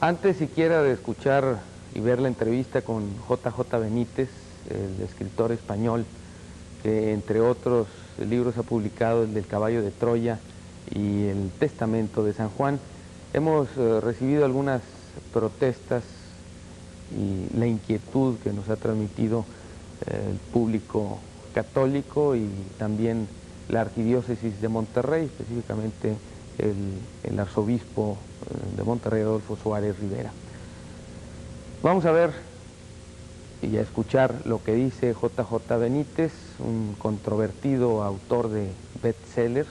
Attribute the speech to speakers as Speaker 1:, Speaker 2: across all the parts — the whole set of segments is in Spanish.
Speaker 1: Antes siquiera de escuchar y ver la entrevista con J.J. Benítez, el escritor español, que entre otros libros ha publicado el del Caballo de Troya y el Testamento de San Juan, hemos recibido algunas protestas y la inquietud que nos ha transmitido el público católico y también la Arquidiócesis de Monterrey, específicamente el arzobispo de Monterrey, Adolfo Suárez Rivera. Vamos a ver y a escuchar lo que dice J.J. Benítez, un controvertido autor de bestsellers,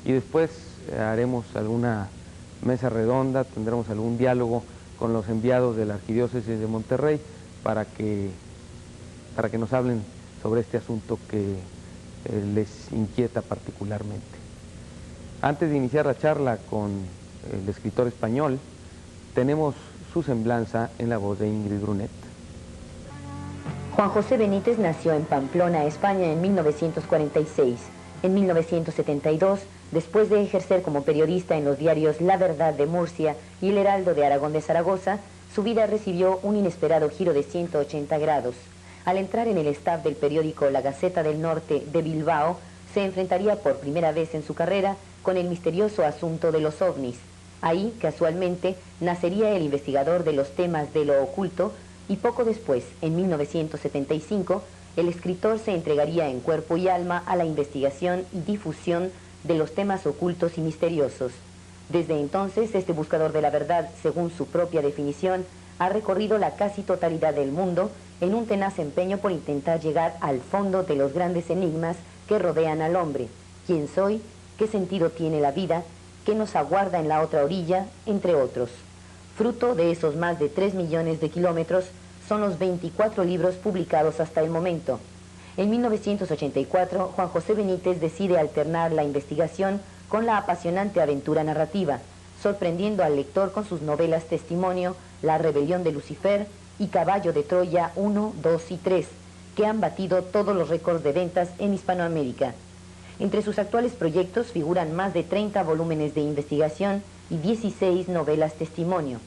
Speaker 1: y después haremos alguna mesa redonda, tendremos algún diálogo con los enviados de la Arquidiócesis de Monterrey para que nos hablen sobre este asunto que les inquieta particularmente. Antes de iniciar la charla con el escritor español, tenemos su semblanza en la voz de Ingrid Brunet.
Speaker 2: Juan José Benítez nació en Pamplona, España, en 1946. En 1972, después de ejercer como periodista en los diarios La Verdad de Murcia y El Heraldo de Aragón de Zaragoza, su vida recibió un inesperado giro de 180 grados. Al entrar en el staff del periódico La Gaceta del Norte de Bilbao, se enfrentaría por primera vez en su carrera con el misterioso asunto de los ovnis. Ahí, casualmente, nacería el investigador de los temas de lo oculto y poco después, en 1975, el escritor se entregaría en cuerpo y alma a la investigación y difusión de los temas ocultos y misteriosos. Desde entonces, este buscador de la verdad, según su propia definición, ha recorrido la casi totalidad del mundo en un tenaz empeño por intentar llegar al fondo de los grandes enigmas que rodean al hombre. ¿Quién soy? ¿Qué sentido tiene la vida? ¿Qué nos aguarda en la otra orilla? Entre otros. Fruto de esos más de 3 millones de kilómetros son los 24 libros publicados hasta el momento. En 1984, Juan José Benítez decide alternar la investigación con la apasionante aventura narrativa, sorprendiendo al lector con sus novelas Testimonio, La Rebelión de Lucifer y Caballo de Troya 1, 2 y 3, que han batido todos los récords de ventas en Hispanoamérica. Entre sus actuales proyectos figuran más de 30 volúmenes de investigación y 16 novelas testimonio.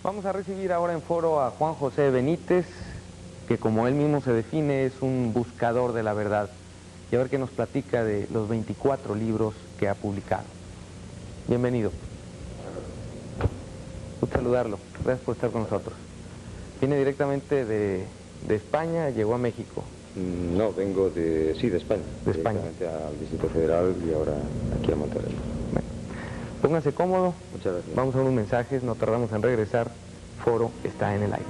Speaker 1: Vamos a recibir ahora en foro a Juan José Benítez, que como él mismo se define es un buscador de la verdad, y a ver qué nos platica de los 24 libros que ha publicado. Bienvenido. Gusto saludarlo, gracias por estar con nosotros. Viene directamente de España, llegó a México.
Speaker 3: No, vengo de España.
Speaker 1: De España.
Speaker 3: Al Distrito Federal y ahora aquí a Monterrey.
Speaker 1: Bueno, pónganse cómodo.
Speaker 3: Muchas gracias.
Speaker 1: Vamos a unos mensajes, no tardamos en regresar. Foro está en el aire.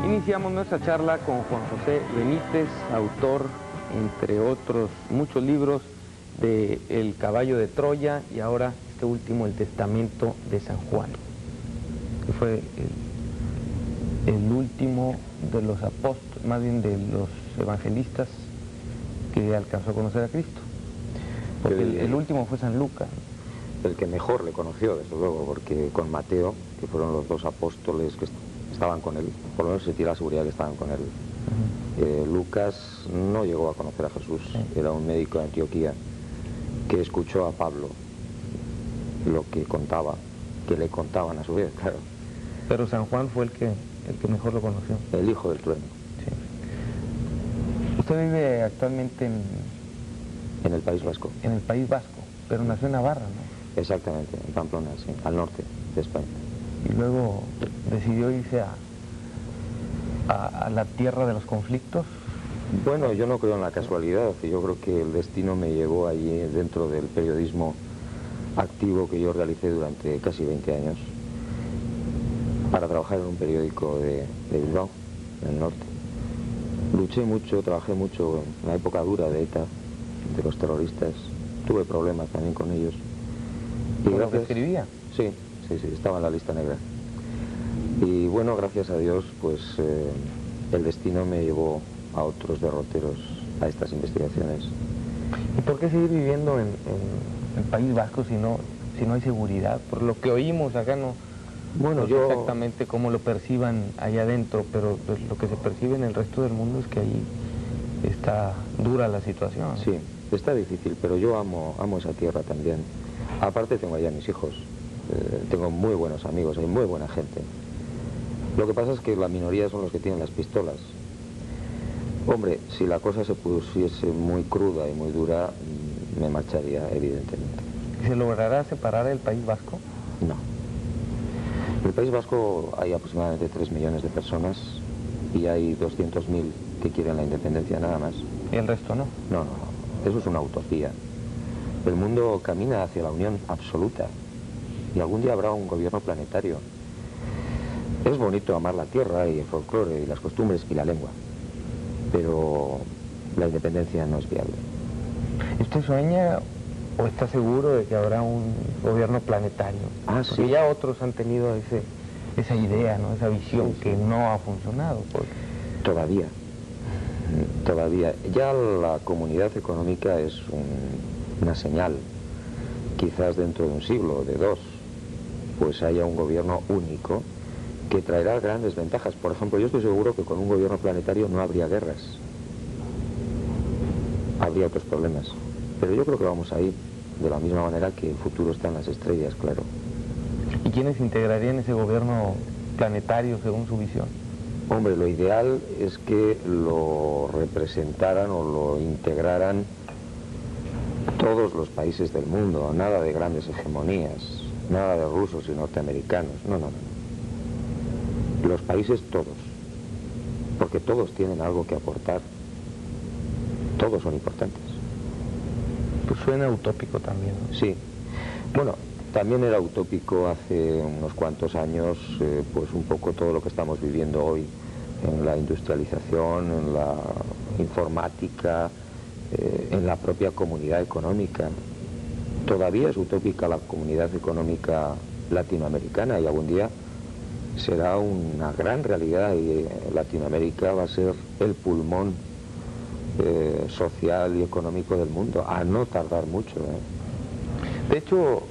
Speaker 1: Iniciamos nuestra charla con Juan José Benítez, autor, entre otros muchos libros, de El Caballo de Troya y ahora este último, El Testamento de San Juan, que fue el último de los apóstoles, más bien de los evangelistas que alcanzó a conocer a Cristo. Porque el último fue San Lucas.
Speaker 3: El que mejor le conoció, desde luego, porque con Mateo, que fueron los dos apóstoles que estaban con él, por lo menos se tiene la seguridad que estaban con él. Lucas no llegó a conocer a Jesús, era un médico de Antioquía que escuchó a Pablo lo que contaba, que le contaban a su vez, claro.
Speaker 1: Pero San Juan fue el que mejor lo conoció.
Speaker 3: El hijo del trueno.
Speaker 1: Sí. Usted vive actualmente
Speaker 3: en el País Vasco.
Speaker 1: En el País Vasco, pero nació en Navarra, ¿no?
Speaker 3: Exactamente, en Pamplona, sí, al norte de España.
Speaker 1: Y luego decidió irse a la tierra de los conflictos.
Speaker 3: Bueno, yo no creo en la casualidad, yo creo que el destino me llevó allí dentro del periodismo activo que yo realicé durante casi 20 años para trabajar en un periódico de Bilbao, en el norte. Luché mucho, trabajé mucho en la época dura de ETA, de los terroristas, tuve problemas también con ellos.
Speaker 1: ¿Y lo que escribía?
Speaker 3: Sí, estaba en la lista negra. Y bueno, gracias a Dios, pues el destino me llevó a otros derroteros, a estas investigaciones.
Speaker 1: ¿Y por qué seguir viviendo en el País Vasco si no hay seguridad? Por lo que oímos acá no sé exactamente cómo lo perciban allá adentro, pero pues, lo que se percibe en el resto del mundo es que ahí está dura la situación.
Speaker 3: Sí, está difícil, pero yo amo esa tierra también. Aparte tengo allá mis hijos, tengo muy buenos amigos, hay muy buena gente. Lo que pasa es que la minoría son los que tienen las pistolas. Hombre, si la cosa se pusiese muy cruda y muy dura, me marcharía, evidentemente.
Speaker 1: ¿Se logrará separar el País Vasco?
Speaker 3: No. En el País Vasco hay aproximadamente 3 millones de personas y hay 200.000 que quieren la independencia nada más.
Speaker 1: ¿Y el resto no?
Speaker 3: No, eso es una utopía. El mundo camina hacia la unión absoluta y algún día habrá un gobierno planetario. Es bonito amar la tierra y el folclore y las costumbres y la lengua, pero la independencia no es viable.
Speaker 1: ¿Usted sueña o está seguro de que habrá un gobierno planetario? Porque
Speaker 3: sí.
Speaker 1: ya otros han tenido esa idea, ¿no? Esa visión que no ha funcionado.
Speaker 3: Todavía. Ya la comunidad económica es una señal. Quizás dentro de un siglo, de 2, pues haya un gobierno único que traerá grandes ventajas. Por ejemplo, yo estoy seguro que con un gobierno planetario no habría guerras. Habría otros problemas. Pero yo creo que vamos ahí, de la misma manera que el futuro está en las estrellas, claro.
Speaker 1: ¿Y quiénes integrarían ese gobierno planetario según su visión?
Speaker 3: Hombre, lo ideal es que lo representaran o lo integraran todos los países del mundo, nada de grandes hegemonías, nada de rusos y norteamericanos, no. Los países todos, porque todos tienen algo que aportar, todos son importantes.
Speaker 1: Pues suena utópico también, ¿no?
Speaker 3: Sí, bueno, también era utópico hace unos cuantos años, pues un poco todo lo que estamos viviendo hoy en la industrialización, en la informática, en la propia comunidad económica. Todavía es utópica la comunidad económica latinoamericana y algún día será una gran realidad y Latinoamérica va a ser el pulmón social y económico del mundo, a no tardar mucho.
Speaker 1: De hecho,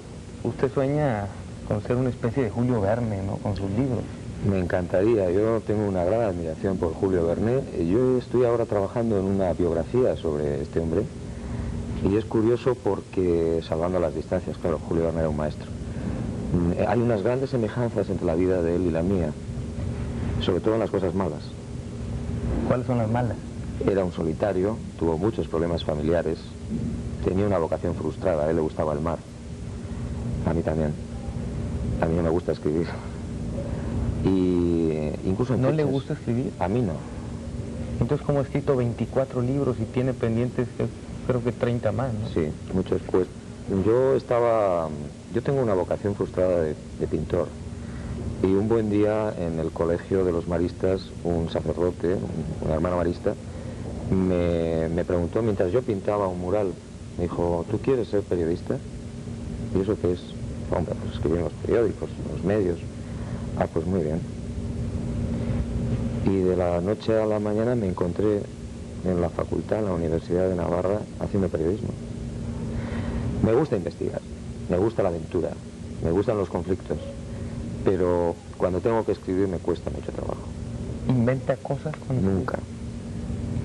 Speaker 1: usted sueña con ser una especie de Julio Verne, ¿no? Con sus libros.
Speaker 3: Me encantaría, yo tengo una gran admiración por Julio Verne. Yo estoy ahora trabajando en una biografía sobre este hombre y es curioso porque, salvando las distancias, claro, Julio Verne era un maestro. Hay unas grandes semejanzas entre la vida de él y la mía, sobre todo en las cosas malas.
Speaker 1: ¿Cuáles son las malas?
Speaker 3: Era un solitario, tuvo muchos problemas familiares, tenía una vocación frustrada, a él le gustaba el mar. A mí también. A mí no me gusta escribir. Y incluso
Speaker 1: ¿No le gusta escribir?
Speaker 3: A mí no.
Speaker 1: Entonces, ¿cómo ha escrito 24 libros y tiene pendientes, creo que 30 más, ¿no?
Speaker 3: Sí, muchos. Pues yo tengo una vocación frustrada de pintor. Y un buen día en el colegio de los maristas, un sacerdote, un hermano marista, me preguntó mientras yo pintaba un mural, me dijo, ¿tú quieres ser periodista? ¿Y eso qué es? Hombre, pues escribir en los periódicos, en los medios. Ah, pues muy bien. Y de la noche a la mañana me encontré en la facultad, en la Universidad de Navarra, haciendo periodismo. Me gusta investigar, me gusta la aventura, me gustan los conflictos, pero cuando tengo que escribir me cuesta mucho trabajo.
Speaker 1: ¿Inventa cosas?
Speaker 3: Nunca.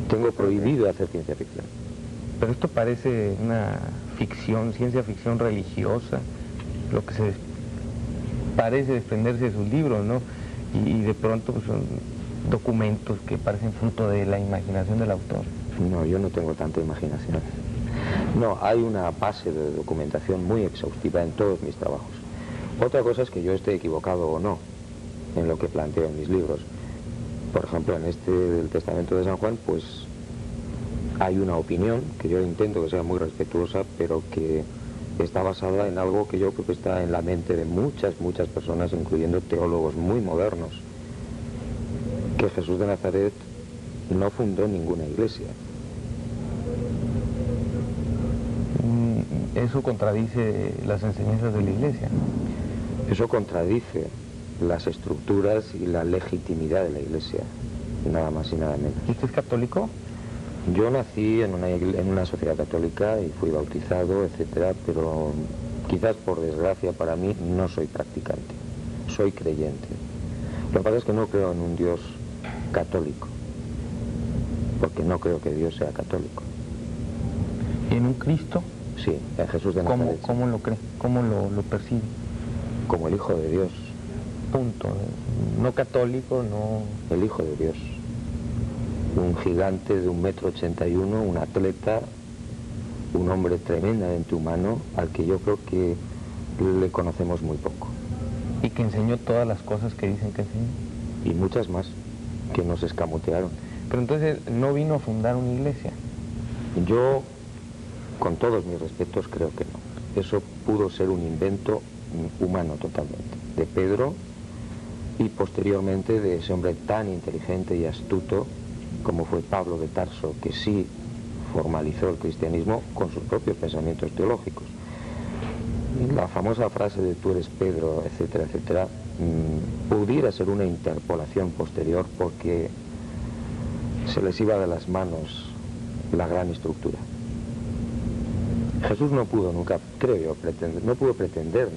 Speaker 3: Tengo prohibido hacer ciencia ficción.
Speaker 1: Pero esto parece una ficción, ciencia ficción religiosa, lo que se parece desprenderse de sus libros, ¿no? Y de pronto pues, son documentos que parecen fruto de la imaginación del autor.
Speaker 3: No, yo no tengo tanta imaginación. No, hay una base de documentación muy exhaustiva en todos mis trabajos. Otra cosa es que yo esté equivocado o no en lo que planteo en mis libros. Por ejemplo, en este del Testamento de San Juan, pues hay una opinión que yo intento que sea muy respetuosa, pero que está basada en algo que yo creo que está en la mente de muchas personas, incluyendo teólogos muy modernos, que Jesús de Nazaret no fundó ninguna iglesia.
Speaker 1: Eso contradice las enseñanzas de la iglesia, ¿no?
Speaker 3: Eso contradice las estructuras y la legitimidad de la iglesia, nada más y nada menos.
Speaker 1: ¿Usted es católico?
Speaker 3: Yo nací en una sociedad católica y fui bautizado, etcétera, pero quizás por desgracia para mí no soy practicante, soy creyente. Lo que pasa es que no creo en un Dios católico, porque no creo que Dios sea católico.
Speaker 1: ¿En un Cristo?
Speaker 3: Sí, en Jesús de Nazaret.
Speaker 1: ¿Cómo lo cree? ¿Cómo lo percibe?
Speaker 3: Como el Hijo de Dios.
Speaker 1: Punto. No católico, no...
Speaker 3: El Hijo de Dios. Un gigante de 1,81 m, un atleta, un hombre tremendamente humano, al que yo creo que le conocemos muy poco.
Speaker 1: Y que enseñó todas las cosas que dicen que enseñó.
Speaker 3: Y muchas más que nos escamotearon.
Speaker 1: Pero entonces no vino a fundar una iglesia.
Speaker 3: Yo, con todos mis respetos, creo que no. Eso pudo ser un invento humano totalmente, de Pedro y posteriormente de ese hombre tan inteligente y astuto como fue Pablo de Tarso, que sí formalizó el cristianismo con sus propios pensamientos teológicos. La famosa frase de tú eres Pedro, etcétera, etcétera, pudiera ser una interpolación posterior porque se les iba de las manos la gran estructura. Jesús no pudo nunca, creo yo, no pudo pretender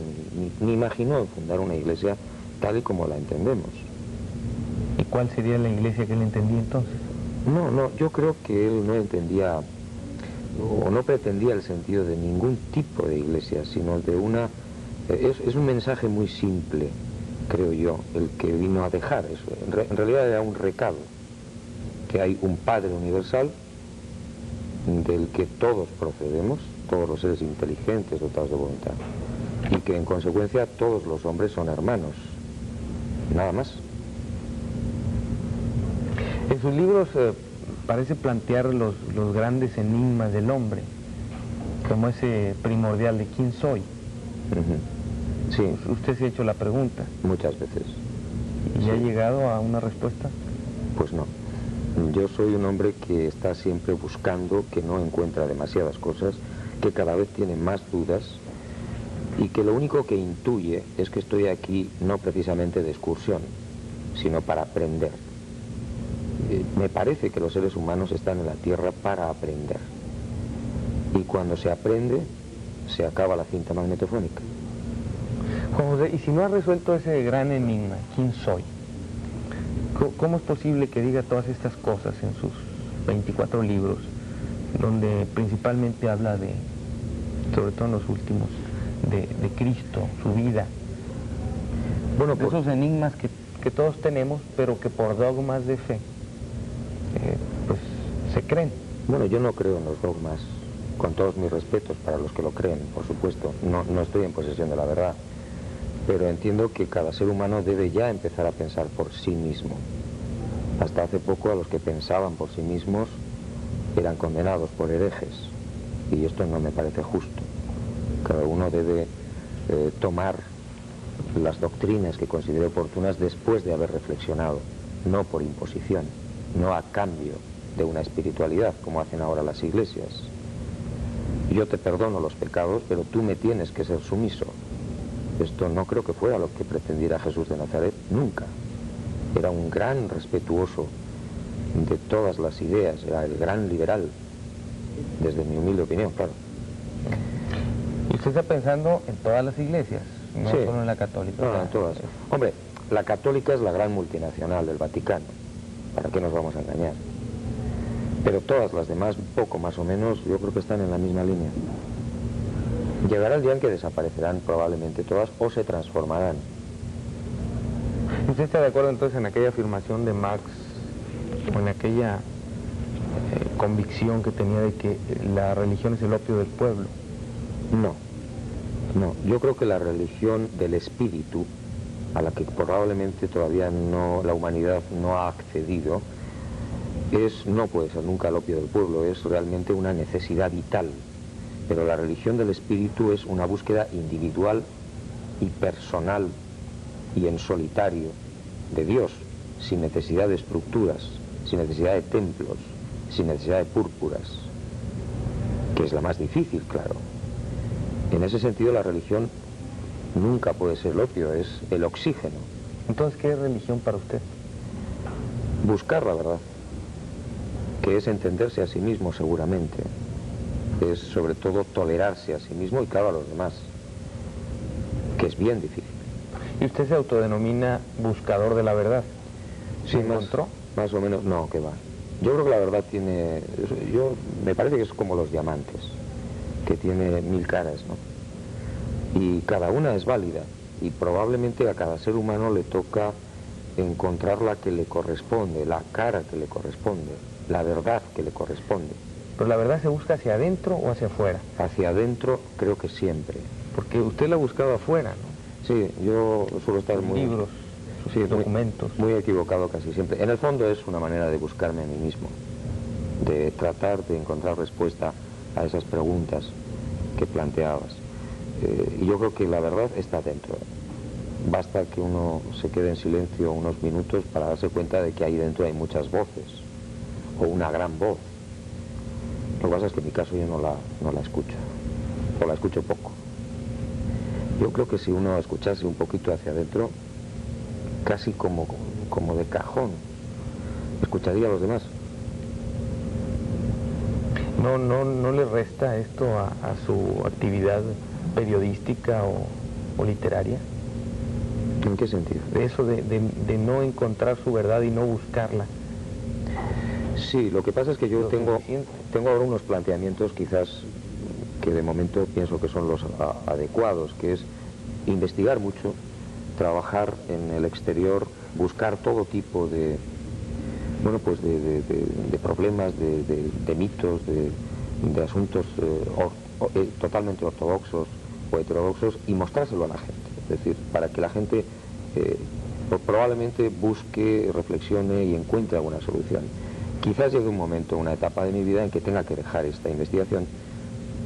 Speaker 3: ni imaginó fundar una iglesia tal y como la entendemos.
Speaker 1: ¿Y cuál sería la iglesia que él entendía entonces?
Speaker 3: No, yo creo que él no entendía o no pretendía el sentido de ningún tipo de iglesia, sino de una... Es un mensaje muy simple, creo yo, el que vino a dejar eso. En realidad era un recado, que hay un Padre universal del que todos procedemos, todos los seres inteligentes dotados de voluntad, y que en consecuencia todos los hombres son hermanos, nada más.
Speaker 1: En sus libros parece plantear los grandes enigmas del hombre, como ese primordial de quién soy.
Speaker 3: Sí.
Speaker 1: ¿Usted se ha hecho la pregunta?
Speaker 3: Muchas veces.
Speaker 1: ¿Y ha llegado a una respuesta?
Speaker 3: Pues no. Yo soy un hombre que está siempre buscando, que no encuentra demasiadas cosas, que cada vez tiene más dudas y que lo único que intuye es que estoy aquí no precisamente de excursión, sino para aprender. Me parece que los seres humanos están en la Tierra para aprender. Y cuando se aprende, se acaba la cinta magnetofónica.
Speaker 1: Juan José, y si no ha resuelto ese gran enigma, ¿quién soy? ¿Cómo es posible que diga todas estas cosas en sus 24 libros, donde principalmente habla de, sobre todo en los últimos, de Cristo, su vida? Bueno, de esos enigmas que todos tenemos, pero que por dogmas de fe, pues se creen.
Speaker 3: Bueno, yo no creo en los dogmas, con todos mis respetos para los que lo creen, por supuesto. No estoy en posesión de la verdad, pero entiendo que cada ser humano debe ya empezar a pensar por sí mismo. Hasta hace poco a los que pensaban por sí mismos eran condenados por herejes, y esto no me parece justo. Cada uno debe tomar las doctrinas que considere oportunas después de haber reflexionado, no por imposición, no a cambio de una espiritualidad como hacen ahora las iglesias. Yo te perdono los pecados, pero tú me tienes que ser sumiso. Esto no creo que fuera lo que pretendiera Jesús de Nazaret, nunca. Era un gran respetuoso de todas las ideas, era el gran liberal, desde mi humilde opinión, claro.
Speaker 1: ¿Y usted está pensando en todas las iglesias, no
Speaker 3: sí,
Speaker 1: solo en la católica?
Speaker 3: No, en todas. Hombre, la católica es la gran multinacional del Vaticano, ¿para qué nos vamos a engañar? Pero todas las demás, poco más o menos, yo creo que están en la misma línea. Llegará el día en que desaparecerán probablemente todas o se transformarán.
Speaker 1: ¿Usted está de acuerdo entonces en aquella afirmación de Marx, o en aquella convicción que tenía de que la religión es el opio del pueblo?
Speaker 3: No. Yo creo que la religión del espíritu, a la que probablemente todavía la humanidad no ha accedido, no puede ser nunca el opio del pueblo, es realmente una necesidad vital. Pero la religión del espíritu es una búsqueda individual y personal y en solitario de Dios, sin necesidad de estructuras, sin necesidad de templos, sin necesidad de púrpuras, que es la más difícil, claro. En ese sentido la religión nunca puede ser el opio, es el oxígeno.
Speaker 1: Entonces, ¿qué es religión para usted?
Speaker 3: Buscar la verdad, que es entenderse a sí mismo seguramente, es sobre todo tolerarse a sí mismo y claro a los demás, que es bien difícil.
Speaker 1: ¿Y usted se autodenomina buscador de la verdad?
Speaker 3: Sí,
Speaker 1: encontró?
Speaker 3: Más o menos, no, que va. Yo creo que la verdad me parece que es como los diamantes. que tiene 1000 caras, ¿no? Y cada una es válida, y probablemente a cada ser humano le toca encontrar la que le corresponde, la cara que le corresponde, la verdad que le corresponde.
Speaker 1: ¿Pero la verdad se busca hacia adentro o hacia afuera?
Speaker 3: Hacia adentro creo que siempre.
Speaker 1: Porque usted la ha buscado afuera, ¿no?
Speaker 3: Sí, yo suelo estar
Speaker 1: Sus
Speaker 3: muy...
Speaker 1: libros, sus documentos.
Speaker 3: Muy equivocado casi siempre. En el fondo es una manera de buscarme a mí mismo, de tratar de encontrar respuesta a esas preguntas que planteabas. Y yo creo que la verdad está dentro. Basta que uno se quede en silencio unos minutos para darse cuenta de que ahí dentro hay muchas voces, o una gran voz. Lo que pasa es que en mi caso yo no la escucho, o la escucho poco. Yo creo que si uno escuchase un poquito hacia adentro, casi como de cajón, escucharía a los demás.
Speaker 1: ¿No le resta esto a su actividad periodística o literaria?
Speaker 3: ¿En qué sentido?
Speaker 1: De eso de no encontrar su verdad y no buscarla.
Speaker 3: Sí, lo que pasa es que yo tengo ahora unos planteamientos quizás que de momento pienso que son los adecuados, que es investigar mucho, trabajar en el exterior, buscar todo tipo de, bueno, pues de problemas, de mitos, de asuntos totalmente ortodoxos o heterodoxos y mostrárselo a la gente. Es decir, para que la gente probablemente busque, reflexione y encuentre alguna solución. Quizás llegue un momento, una etapa de mi vida en que tenga que dejar esta investigación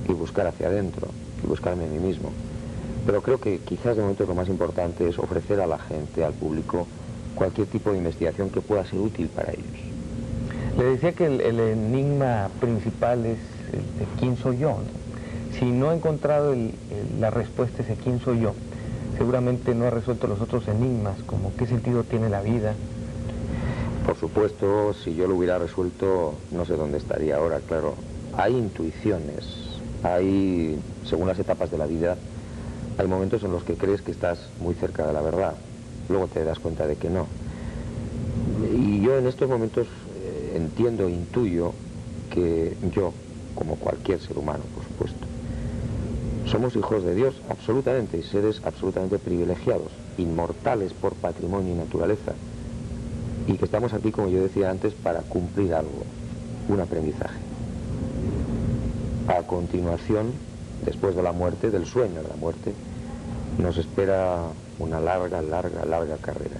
Speaker 3: y buscar hacia adentro, y buscarme a mí mismo. Pero creo que quizás de momento lo más importante es ofrecer a la gente, al público, cualquier tipo de investigación que pueda ser útil para ellos.
Speaker 1: Le decía que el enigma principal es el de quién soy yo, ¿no? Si no he encontrado la respuesta es de quién soy yo, seguramente no ha resuelto los otros enigmas, como qué sentido tiene la vida.
Speaker 3: Por supuesto, si yo lo hubiera resuelto, no sé dónde estaría ahora, claro. Hay intuiciones, hay, según las etapas de la vida, hay momentos en los que crees que estás muy cerca de la verdad, luego te das cuenta de que no. Y yo en estos momentos entiendo, intuyo que yo, como cualquier ser humano, por supuesto, somos hijos de Dios, absolutamente, y seres absolutamente privilegiados, inmortales por patrimonio y naturaleza, y que estamos aquí, como yo decía antes, para cumplir algo, un aprendizaje. A continuación, después de la muerte, del sueño de la muerte, nos espera una larga carrera.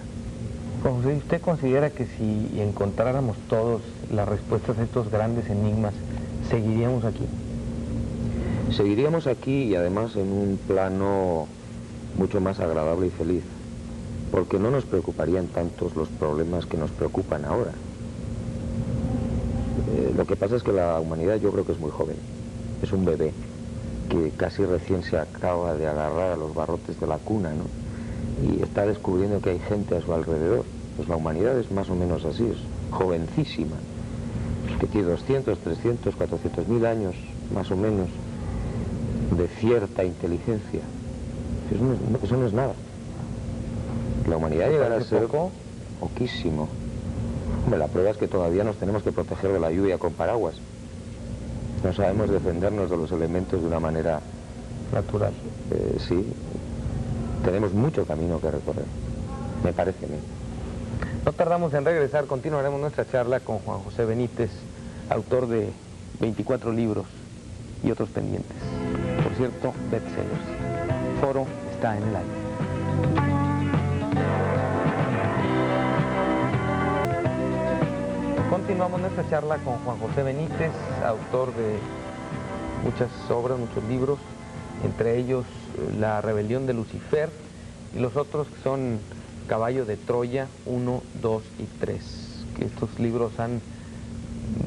Speaker 1: José, ¿usted considera que si encontráramos todos las respuestas a estos grandes enigmas, seguiríamos aquí?
Speaker 3: Seguiríamos aquí y además en un plano mucho más agradable y feliz, porque no nos preocuparían tantos los problemas que nos preocupan ahora. Lo que pasa es que la humanidad yo creo que es muy joven, es un bebé que casi recién se acaba de agarrar a los barrotes de la cuna, ¿no? Y está descubriendo que hay gente a su alrededor. Pues la humanidad es más o menos así, es jovencísima, que tiene 200, 300, 400.000 años, más o menos, de cierta inteligencia. Eso no es nada. La humanidad llegará a ser poquísimo. Hombre, la prueba es que todavía nos tenemos que proteger de la lluvia con paraguas. No sabemos defendernos de los elementos de una manera
Speaker 1: natural.
Speaker 3: Sí, tenemos mucho camino que recorrer, me parece a mí.
Speaker 1: No tardamos en regresar, continuaremos nuestra charla con Juan José Benítez, autor de 24 libros y otros pendientes. Por cierto, bestsellers. Foro está en el aire. Continuamos nuestra charla con Juan José Benítez, autor de muchas obras, muchos libros, entre ellos La rebelión de Lucifer y los otros que son Caballo de Troya 1, 2 y 3, que estos libros han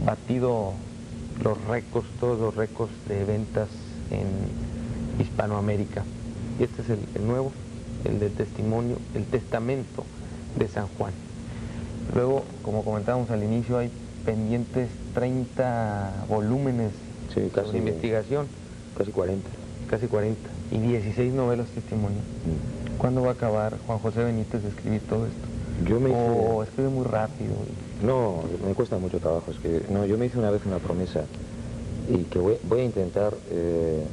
Speaker 1: batido los récords, todos los récords de ventas en Hispanoamérica. Y este es el nuevo, el de testimonio, el testamento de San Juan. Luego, como comentábamos al inicio, hay pendientes 30 volúmenes de investigación.
Speaker 3: Casi 40.
Speaker 1: Casi 40. Y 16 novelas testimonio. ¿Cuándo va a acabar Juan José Benítez de escribir todo esto? ¿O escribe muy rápido?
Speaker 3: No, me cuesta mucho trabajo escribir. No, yo me hice una vez una promesa y que voy a intentar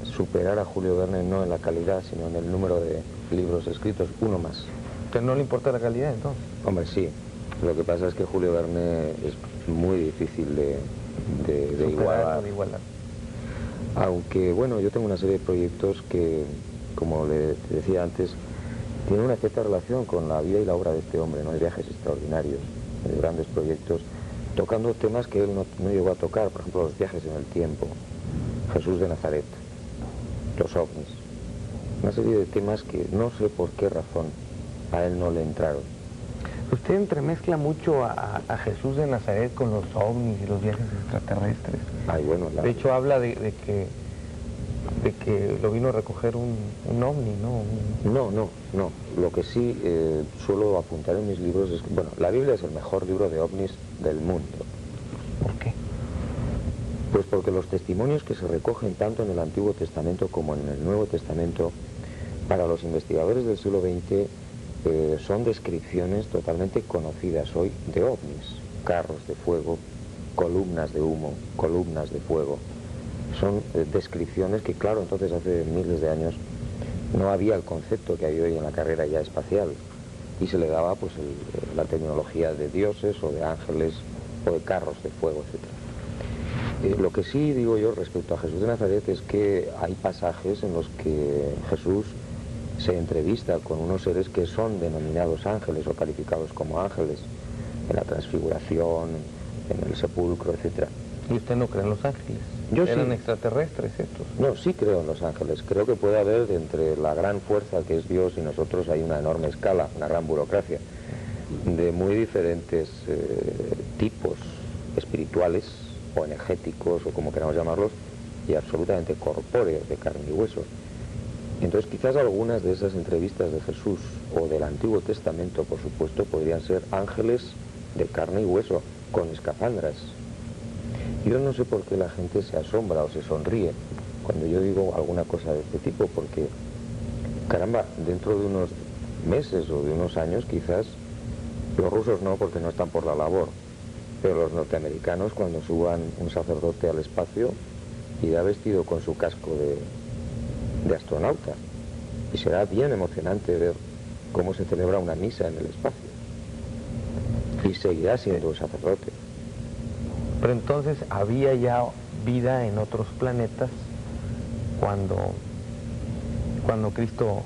Speaker 3: superar a Julio Verne no en la calidad, sino en el número de libros escritos, uno más.
Speaker 1: ¿Pero no le importa la calidad entonces?
Speaker 3: Hombre, sí. Lo que pasa es que Julio Verne es muy difícil de igualar.
Speaker 1: De igualar.
Speaker 3: Aunque, bueno, yo tengo una serie de proyectos que, como le decía antes, tienen una cierta relación con la vida y la obra de este hombre, ¿no? Hay viajes extraordinarios, de grandes proyectos, tocando temas que él no llegó a tocar, por ejemplo, los viajes en el tiempo, Jesús de Nazaret, los ovnis, una serie de temas que no sé por qué razón a él no le entraron.
Speaker 1: Usted entremezcla mucho a Jesús de Nazaret con los ovnis y los viajes extraterrestres.
Speaker 3: Ay, bueno,
Speaker 1: De hecho, habla de que lo vino a recoger un ovni, ¿no?
Speaker 3: No. Lo que sí suelo apuntar en mis libros es que, bueno, la Biblia es el mejor libro de ovnis del mundo.
Speaker 1: ¿Por qué?
Speaker 3: Pues porque los testimonios que se recogen tanto en el Antiguo Testamento como en el Nuevo Testamento, para los investigadores del siglo XX, son descripciones totalmente conocidas hoy de ovnis, carros de fuego, columnas de humo, columnas de fuego. Son descripciones que, claro, entonces hace miles de años no había el concepto que hay hoy en la carrera ya espacial y se le daba pues la tecnología de dioses o de ángeles o de carros de fuego, etc. Lo que sí digo yo respecto a Jesús de Nazaret es que hay pasajes en los que Jesús se entrevista con unos seres que son denominados ángeles o calificados como ángeles en la transfiguración, en el sepulcro, etc.
Speaker 1: ¿Y usted no cree en los ángeles?
Speaker 3: Yo
Speaker 1: ¿Eran
Speaker 3: sí.
Speaker 1: extraterrestres estos?
Speaker 3: No, sí creo en los ángeles. Creo que puede haber entre la gran fuerza que es Dios y nosotros hay una enorme escala, una gran burocracia, de muy diferentes tipos espirituales o energéticos o como queramos llamarlos, y absolutamente corpóreos, de carne y hueso. Entonces quizás algunas de esas entrevistas de Jesús o del Antiguo Testamento, por supuesto, podrían ser ángeles de carne y hueso, con escafandras. Yo no sé por qué la gente se asombra o se sonríe cuando yo digo alguna cosa de este tipo, porque, caramba, dentro de unos meses o de unos años quizás, los rusos no, porque no están por la labor, pero los norteamericanos, cuando suban un sacerdote al espacio, irá vestido con su casco de astronauta, y será bien emocionante ver cómo se celebra una misa en el espacio, y seguirá siendo un sacerdote.
Speaker 1: Pero entonces había ya vida en otros planetas cuando Cristo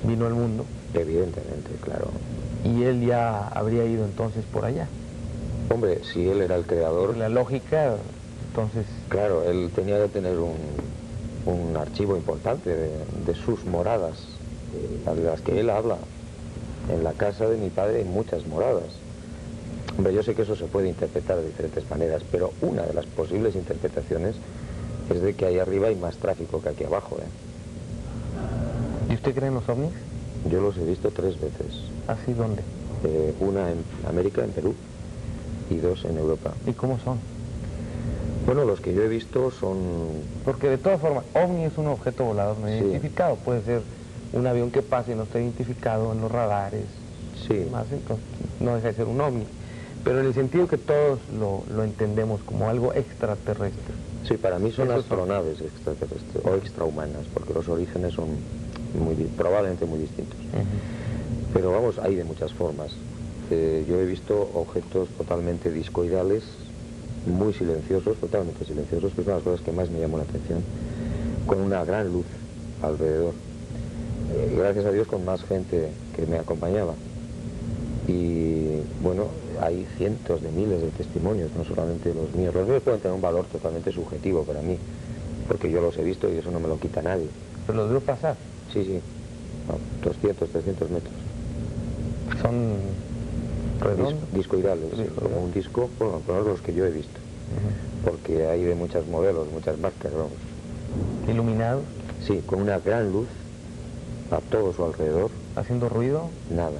Speaker 1: vino al mundo.
Speaker 3: Evidentemente, claro.
Speaker 1: Y él ya habría ido entonces por allá.
Speaker 3: Hombre, si él era el creador...
Speaker 1: La lógica, entonces...
Speaker 3: Claro, él tenía que tener un archivo importante de sus moradas, de las que él habla. En la casa de mi padre hay muchas moradas. Hombre, yo sé que eso se puede interpretar de diferentes maneras, pero una de las posibles interpretaciones es de que ahí arriba hay más tráfico que aquí abajo,
Speaker 1: ¿Y usted cree en los ovnis?
Speaker 3: Yo los he visto 3 veces.
Speaker 1: ¿Así dónde?
Speaker 3: Una en América, en Perú, y 2 en Europa.
Speaker 1: ¿Y cómo son?
Speaker 3: Bueno, los que yo he visto son...
Speaker 1: Porque de todas formas, ovni es un objeto volador no identificado. Puede ser un avión que pase y no está identificado en los radares.
Speaker 3: Sí.
Speaker 1: Más, entonces, no deja de ser un ovni. Pero en el sentido que todos lo entendemos como algo extraterrestre.
Speaker 3: Sí, para mí son astronaves extraterrestres o extrahumanas, porque los orígenes son probablemente muy distintos. Pero vamos, hay de muchas formas. Yo he visto objetos totalmente discoidales, muy silenciosos, totalmente silenciosos, que son las cosas que más me llamó la atención, con una gran luz alrededor. Gracias a Dios con más gente que me acompañaba. Y bueno, hay cientos de miles de testimonios, no solamente los míos. Los míos pueden tener un valor totalmente subjetivo para mí, porque yo los he visto y eso no me lo quita nadie.
Speaker 1: ¿Pero los veo pasar?
Speaker 3: Sí, a 200, 300 metros.
Speaker 1: ¿Son redondos?
Speaker 3: Discoidales, sí, como un disco, bueno, por los que yo he visto, porque hay de muchos modelos, muchas marcas, vamos.
Speaker 1: ¿Iluminados?
Speaker 3: Sí, con una gran luz a todo su alrededor.
Speaker 1: ¿Haciendo ruido?
Speaker 3: Nada.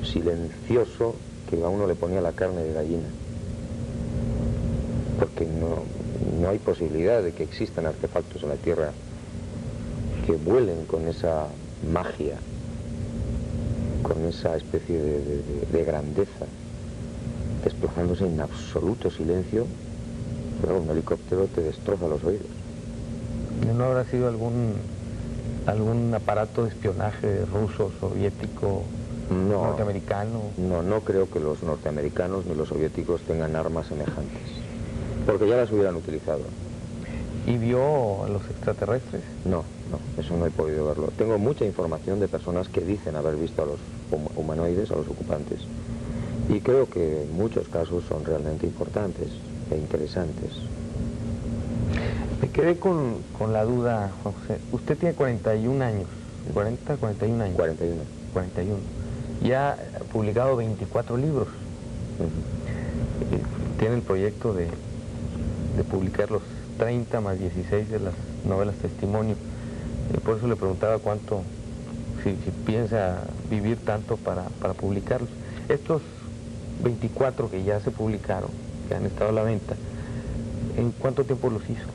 Speaker 3: Silencioso, que a uno le ponía la carne de gallina. Porque no hay posibilidad de que existan artefactos en la Tierra que vuelen con esa magia, con esa especie de grandeza, desplazándose en absoluto silencio Pero un helicóptero te destroza los oídos.
Speaker 1: ¿No habrá sido algún aparato de espionaje ruso, soviético,
Speaker 3: No,
Speaker 1: norteamericano?
Speaker 3: no creo que los norteamericanos ni los soviéticos tengan armas semejantes, porque ya las hubieran utilizado.
Speaker 1: ¿Y vio a los extraterrestres?
Speaker 3: No, eso no he podido verlo. Tengo mucha información de personas que dicen haber visto a los humanoides, a los ocupantes, y creo que en muchos casos son realmente importantes e interesantes.
Speaker 1: Me quedé con la duda, Juan José. Usted tiene 41 años, 41 años.
Speaker 3: 41.
Speaker 1: 41. Y ha publicado 24 libros. Tiene el proyecto de publicar los 30 más 16 de las novelas testimonio. Por eso le preguntaba cuánto, si piensa vivir tanto para publicarlos. Estos 24 que ya se publicaron, que han estado a la venta, ¿en cuánto tiempo los hizo?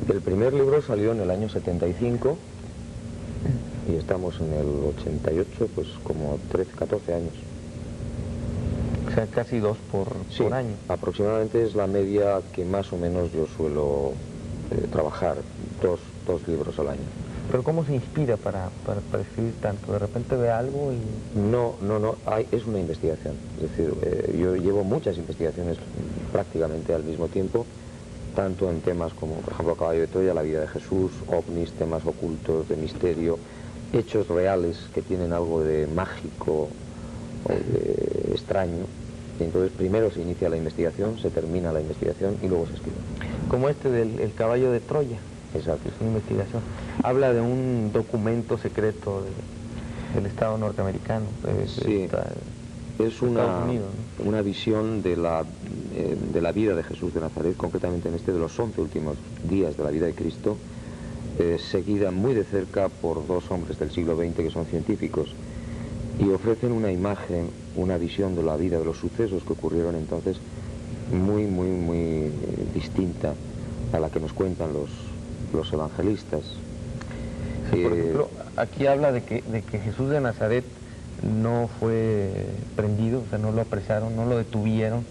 Speaker 3: El primer libro salió en el año 75 y estamos en el 88, pues como 13, 14 años.
Speaker 1: O sea, casi 2 por año.
Speaker 3: Aproximadamente es la media que más o menos yo suelo trabajar, dos libros al año.
Speaker 1: ¿Pero cómo se inspira para escribir tanto? ¿De repente ve algo y...?
Speaker 3: No, es una investigación. Es decir, yo llevo muchas investigaciones prácticamente al mismo tiempo, tanto en temas como, por ejemplo, Caballo de Troya, la vida de Jesús, ovnis, temas ocultos, de misterio, hechos reales que tienen algo de mágico o de extraño. Y entonces primero se inicia la investigación, se termina la investigación y luego se escribe.
Speaker 1: Como este del el Caballo de Troya.
Speaker 3: Exacto.
Speaker 1: Es una investigación. Habla de un documento secreto del Estado norteamericano.
Speaker 3: Sí, es una visión de la vida de Jesús de Nazaret, concretamente en de los 11 últimos días de la vida de Cristo, seguida muy de cerca por dos hombres del siglo XX que son científicos, y ofrecen una imagen, una visión de la vida, de los sucesos que ocurrieron entonces, muy distinta a la que nos cuentan los evangelistas.
Speaker 1: Sí, por ejemplo, aquí habla de que Jesús de Nazaret no fue prendido, o sea, no lo apresaron, no lo detuvieron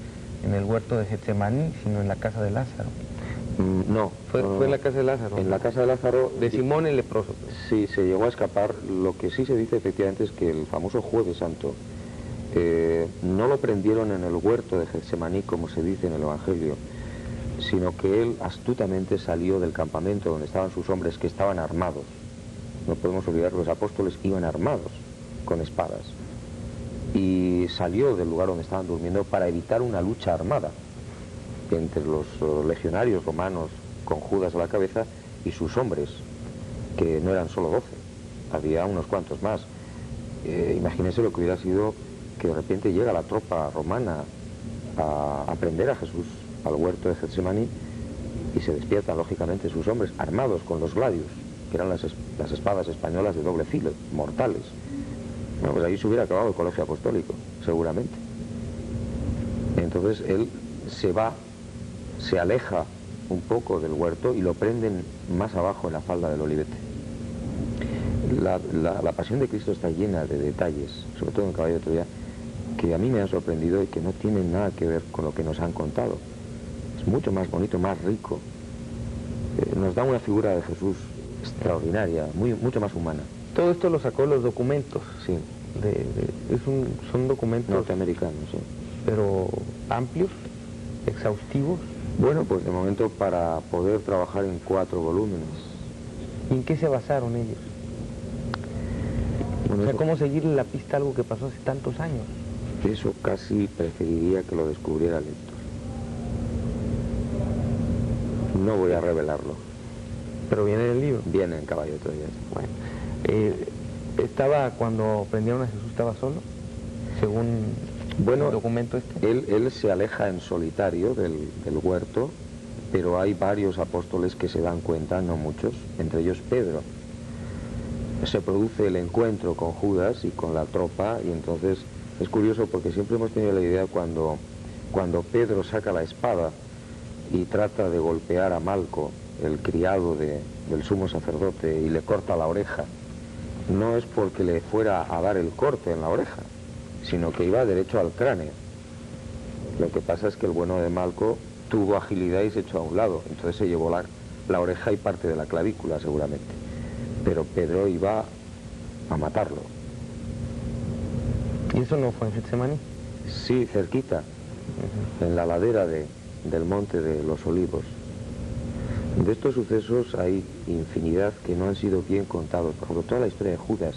Speaker 1: en el huerto de Getsemaní, sino en la casa de Lázaro.
Speaker 3: No.
Speaker 1: Fue en la casa de Lázaro.
Speaker 3: En la casa de Lázaro.
Speaker 1: De Simón el leproso.
Speaker 3: Sí, se llegó a escapar. Lo que sí se dice efectivamente es que el famoso Jueves Santo no lo prendieron en el huerto de Getsemaní, como se dice en el Evangelio, sino que él astutamente salió del campamento donde estaban sus hombres, que estaban armados. No podemos olvidar que los apóstoles iban armados con espadas, y salió del lugar donde estaban durmiendo para evitar una lucha armada entre los legionarios romanos con Judas a la cabeza y sus hombres, que no eran solo 12, había unos cuantos más. Imagínense lo que hubiera sido que de repente llega la tropa romana a prender a Jesús al huerto de Getsemaní, y se despiertan lógicamente sus hombres armados con los gladius, que eran las espadas españolas de doble filo, mortales. Bueno, pues ahí se hubiera acabado el colegio apostólico, seguramente. Entonces él se aleja un poco del huerto y lo prenden más abajo en la falda del Olivete. La pasión de Cristo está llena de detalles, sobre todo en el Caballo de Troya, que a mí me han sorprendido y que no tienen nada que ver con lo que nos han contado. Es mucho más bonito, más rico. Nos da una figura de Jesús extraordinaria, mucho más humana.
Speaker 1: Todo esto lo sacó los documentos.
Speaker 3: Sí.
Speaker 1: Son documentos
Speaker 3: norteamericanos, sí.
Speaker 1: Pero amplios, exhaustivos.
Speaker 3: Bueno, pues de momento para poder trabajar en 4 volúmenes.
Speaker 1: ¿Y en qué se basaron ellos?
Speaker 3: Bueno,
Speaker 1: o sea, ¿cómo seguirle la pista a algo que pasó hace tantos años?
Speaker 3: Eso casi preferiría que lo descubriera el lector. No voy a revelarlo.
Speaker 1: ¿Pero viene en el libro?
Speaker 3: Viene en Caballo de Troya.
Speaker 1: Bueno, cuando prendieron a Jesús, ¿estaba solo? Según el documento este.
Speaker 3: Él se aleja en solitario del huerto, pero hay varios apóstoles que se dan cuenta, no muchos, entre ellos Pedro. Se produce el encuentro con Judas y con la tropa, y entonces es curioso porque siempre hemos tenido la idea cuando Pedro saca la espada y trata de golpear a Malco, el criado del sumo sacerdote, y le corta la oreja, no es porque le fuera a dar el corte en la oreja, sino que iba derecho al cráneo. Lo que pasa es que el bueno de Malco tuvo agilidad y se echó a un lado. Entonces se llevó la oreja y parte de la clavícula seguramente. Pero Pedro iba a matarlo.
Speaker 1: ¿Y eso no fue en Getsemaní?
Speaker 3: Sí, cerquita, en la ladera del Monte de los Olivos. De estos sucesos hay infinidad que no han sido bien contados. Por ejemplo, toda la historia de Judas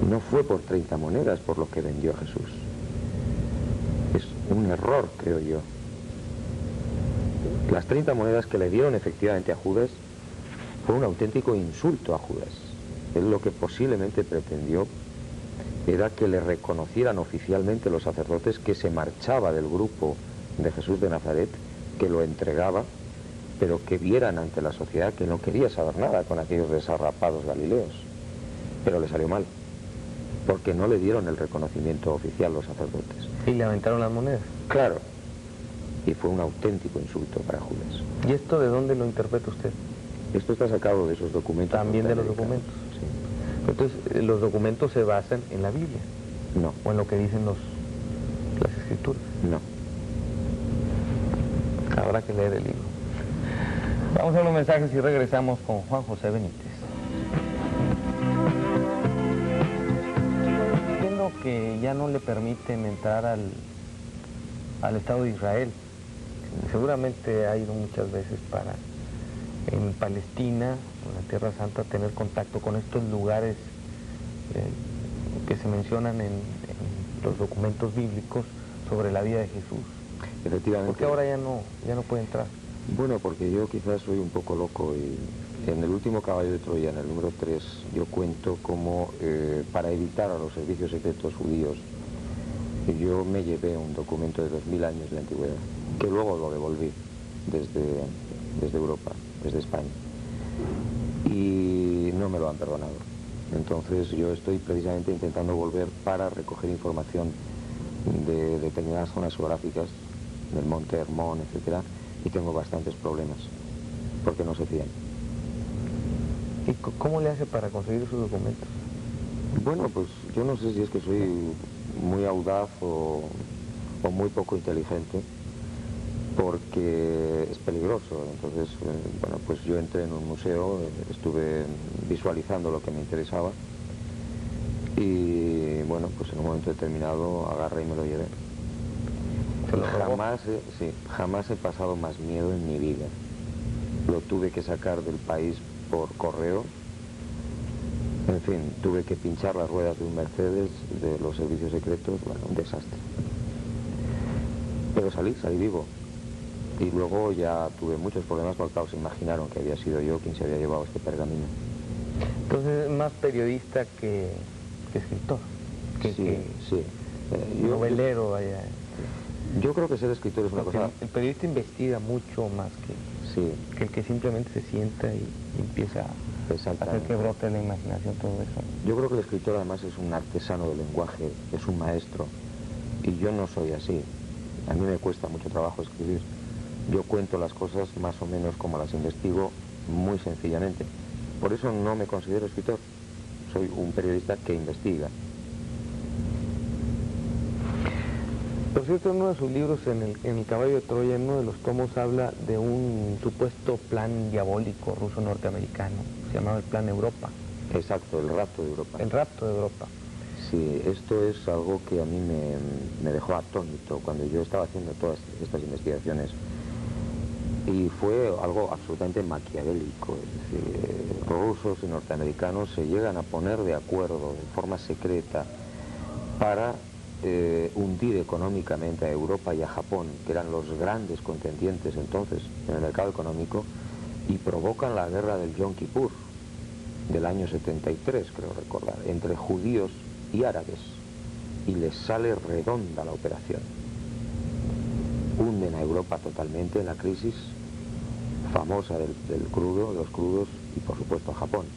Speaker 3: no fue por 30 monedas por lo que vendió a Jesús. Es un error, creo yo. Las 30 monedas que le dieron efectivamente a Judas fue un auténtico insulto a Judas. Él lo que posiblemente pretendió era que le reconocieran oficialmente los sacerdotes que se marchaba del grupo de Jesús de Nazaret, que lo entregaba, pero que vieran ante la sociedad que no quería saber nada con aquellos desarrapados galileos. Pero le salió mal, porque no le dieron el reconocimiento oficial los sacerdotes.
Speaker 1: ¿Y le aventaron las monedas?
Speaker 3: Claro, y fue un auténtico insulto para Judas.
Speaker 1: ¿Y esto de dónde lo interpreta usted?
Speaker 3: Esto está sacado de esos documentos.
Speaker 1: También de los documentos.
Speaker 3: Sí.
Speaker 1: Entonces, los documentos se basan en la Biblia,
Speaker 3: No,
Speaker 1: o en lo que dicen las escrituras.
Speaker 3: no.
Speaker 1: Habrá que leer el libro. Vamos a los mensajes y regresamos con Juan José Benítez. Viendo que ya no le permiten entrar al Estado de Israel, seguramente ha ido muchas veces en Palestina, en la Tierra Santa, tener contacto con estos lugares que se mencionan en los documentos bíblicos sobre la vida de Jesús.
Speaker 3: Efectivamente.
Speaker 1: ¿Por qué ahora ya no puede entrar?
Speaker 3: Bueno, porque yo quizás soy un poco loco y en el último Caballo de Troya, en el número 3, yo cuento cómo para evitar a los servicios secretos judíos, yo me llevé un documento de 2000 años de antigüedad, que luego lo devolví desde Europa, desde España, y no me lo han perdonado. Entonces yo estoy precisamente intentando volver para recoger información de determinadas zonas geográficas, del Monte Hermón, etcétera, y tengo bastantes problemas, porque no se fían.
Speaker 1: ¿Y cómo le hace para conseguir sus documentos?
Speaker 3: Bueno, pues yo no sé si es que soy muy audaz o muy poco inteligente, porque es peligroso. Entonces, bueno, pues yo entré en un museo, estuve visualizando lo que me interesaba y, bueno, pues en un momento determinado agarré y me lo llevé. Jamás he pasado más miedo en mi vida. Lo tuve que sacar del país por correo. En fin, tuve que pinchar las ruedas de un Mercedes de los servicios secretos. Bueno, un desastre. Pero salí vivo. Y luego ya tuve muchos problemas porque, claro, se imaginaron que había sido yo quien se había llevado este pergamino.
Speaker 1: Entonces es más periodista que escritor.
Speaker 3: Sí.
Speaker 1: Novelero, vaya.
Speaker 3: Yo creo que ser escritor es una cosa...
Speaker 1: El periodista investiga mucho más que el que simplemente se sienta y empieza a hacer que brote la imaginación, todo eso.
Speaker 3: Yo creo que el escritor además es un artesano del lenguaje, es un maestro, y yo no soy así. A mí me cuesta mucho trabajo escribir. Yo cuento las cosas más o menos como las investigo, muy sencillamente. Por eso no me considero escritor. Soy un periodista que investiga.
Speaker 1: Por cierto, en uno de sus libros, en el Caballo de Troya, en uno de los tomos, habla de un supuesto plan diabólico ruso-norteamericano. Se llamaba el Plan Europa.
Speaker 3: Exacto, el rapto de Europa.
Speaker 1: El rapto de Europa.
Speaker 3: Sí, esto es algo que a mí me dejó atónito cuando yo estaba haciendo todas estas investigaciones. Y fue algo absolutamente maquiavélico. Es decir, rusos y norteamericanos se llegan a poner de acuerdo de forma secreta para hundir económicamente a Europa y a Japón, que eran los grandes contendientes entonces en el mercado económico, y provocan la guerra del Yom Kippur del año 73, creo recordar, entre judíos y árabes, y les sale redonda la operación. Hunden a Europa totalmente en la crisis famosa del crudo, de los crudos, y por supuesto a Japón.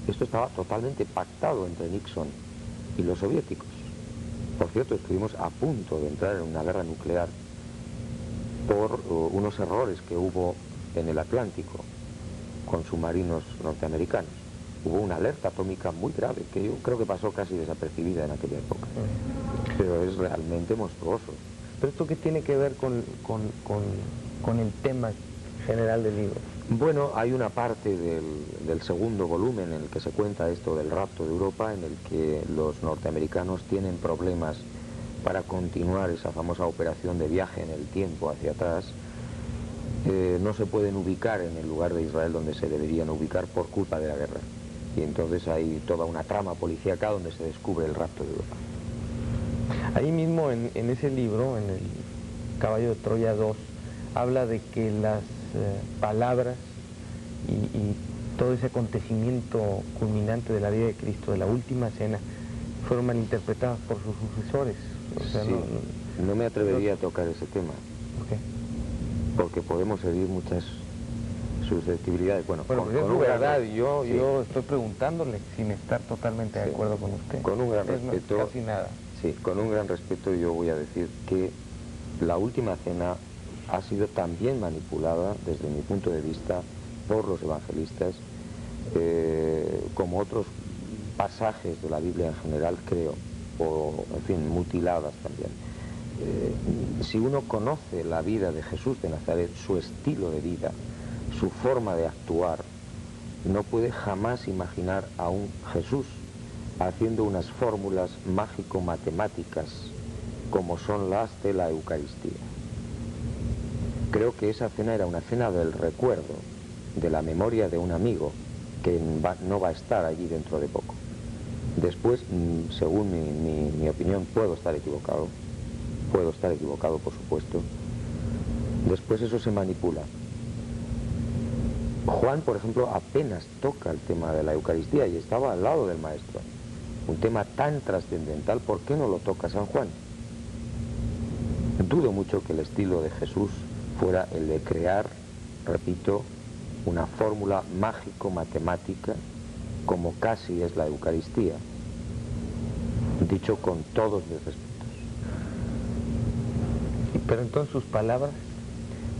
Speaker 3: Esto estaba totalmente pactado entre Nixon y los soviéticos. Por cierto, estuvimos a punto de entrar en una guerra nuclear por unos errores que hubo en el Atlántico con submarinos norteamericanos. Hubo una alerta atómica muy grave que yo creo que pasó casi desapercibida en aquella época. Pero es realmente monstruoso.
Speaker 1: Pero ¿esto qué tiene que ver con el tema general del libro?
Speaker 3: Bueno, hay una parte del segundo volumen en el que se cuenta esto del rapto de Europa, en el que los norteamericanos tienen problemas para continuar esa famosa operación de viaje en el tiempo hacia atrás. No se pueden ubicar en el lugar de Israel donde se deberían ubicar por culpa de la guerra. Y entonces hay toda una trama policíaca donde se descubre el rapto de Europa.
Speaker 1: Ahí mismo en ese libro, en el Caballo de Troya 2, habla de que las palabras y todo ese acontecimiento culminante de la vida de Cristo, de la última cena, fueron malinterpretadas por sus sucesores. O sea,
Speaker 3: sí, no me atrevería a tocar ese tema.
Speaker 1: ¿Por qué?
Speaker 3: Porque podemos herir muchas susceptibilidades. Bueno,
Speaker 1: pues es su verdad, y yo estoy preguntándole sin estar totalmente de acuerdo con usted.
Speaker 3: Con un gran respeto.
Speaker 1: Casi nada.
Speaker 3: Sí, con un gran respeto yo voy a decir que la última cena ha sido también manipulada, desde mi punto de vista, por los evangelistas, como otros pasajes de la Biblia en general, creo, o, en fin, mutiladas también. Si uno conoce la vida de Jesús de Nazaret, su estilo de vida, su forma de actuar, no puede jamás imaginar a un Jesús haciendo unas fórmulas mágico-matemáticas como son las de la Eucaristía. Creo que esa cena era una cena del recuerdo, de la memoria de un amigo que no va a estar allí dentro de poco. Después, según mi opinión, puedo estar equivocado por supuesto. Después eso se manipula. Juan, por ejemplo, apenas toca el tema de la Eucaristía y estaba al lado del Maestro. Un tema tan trascendental, ¿por qué no lo toca San Juan? Dudo mucho que el estilo de Jesús fuera el de crear, repito, una fórmula mágico-matemática como casi es la Eucaristía, dicho con todos mis respetos.
Speaker 1: Pero entonces sus palabras...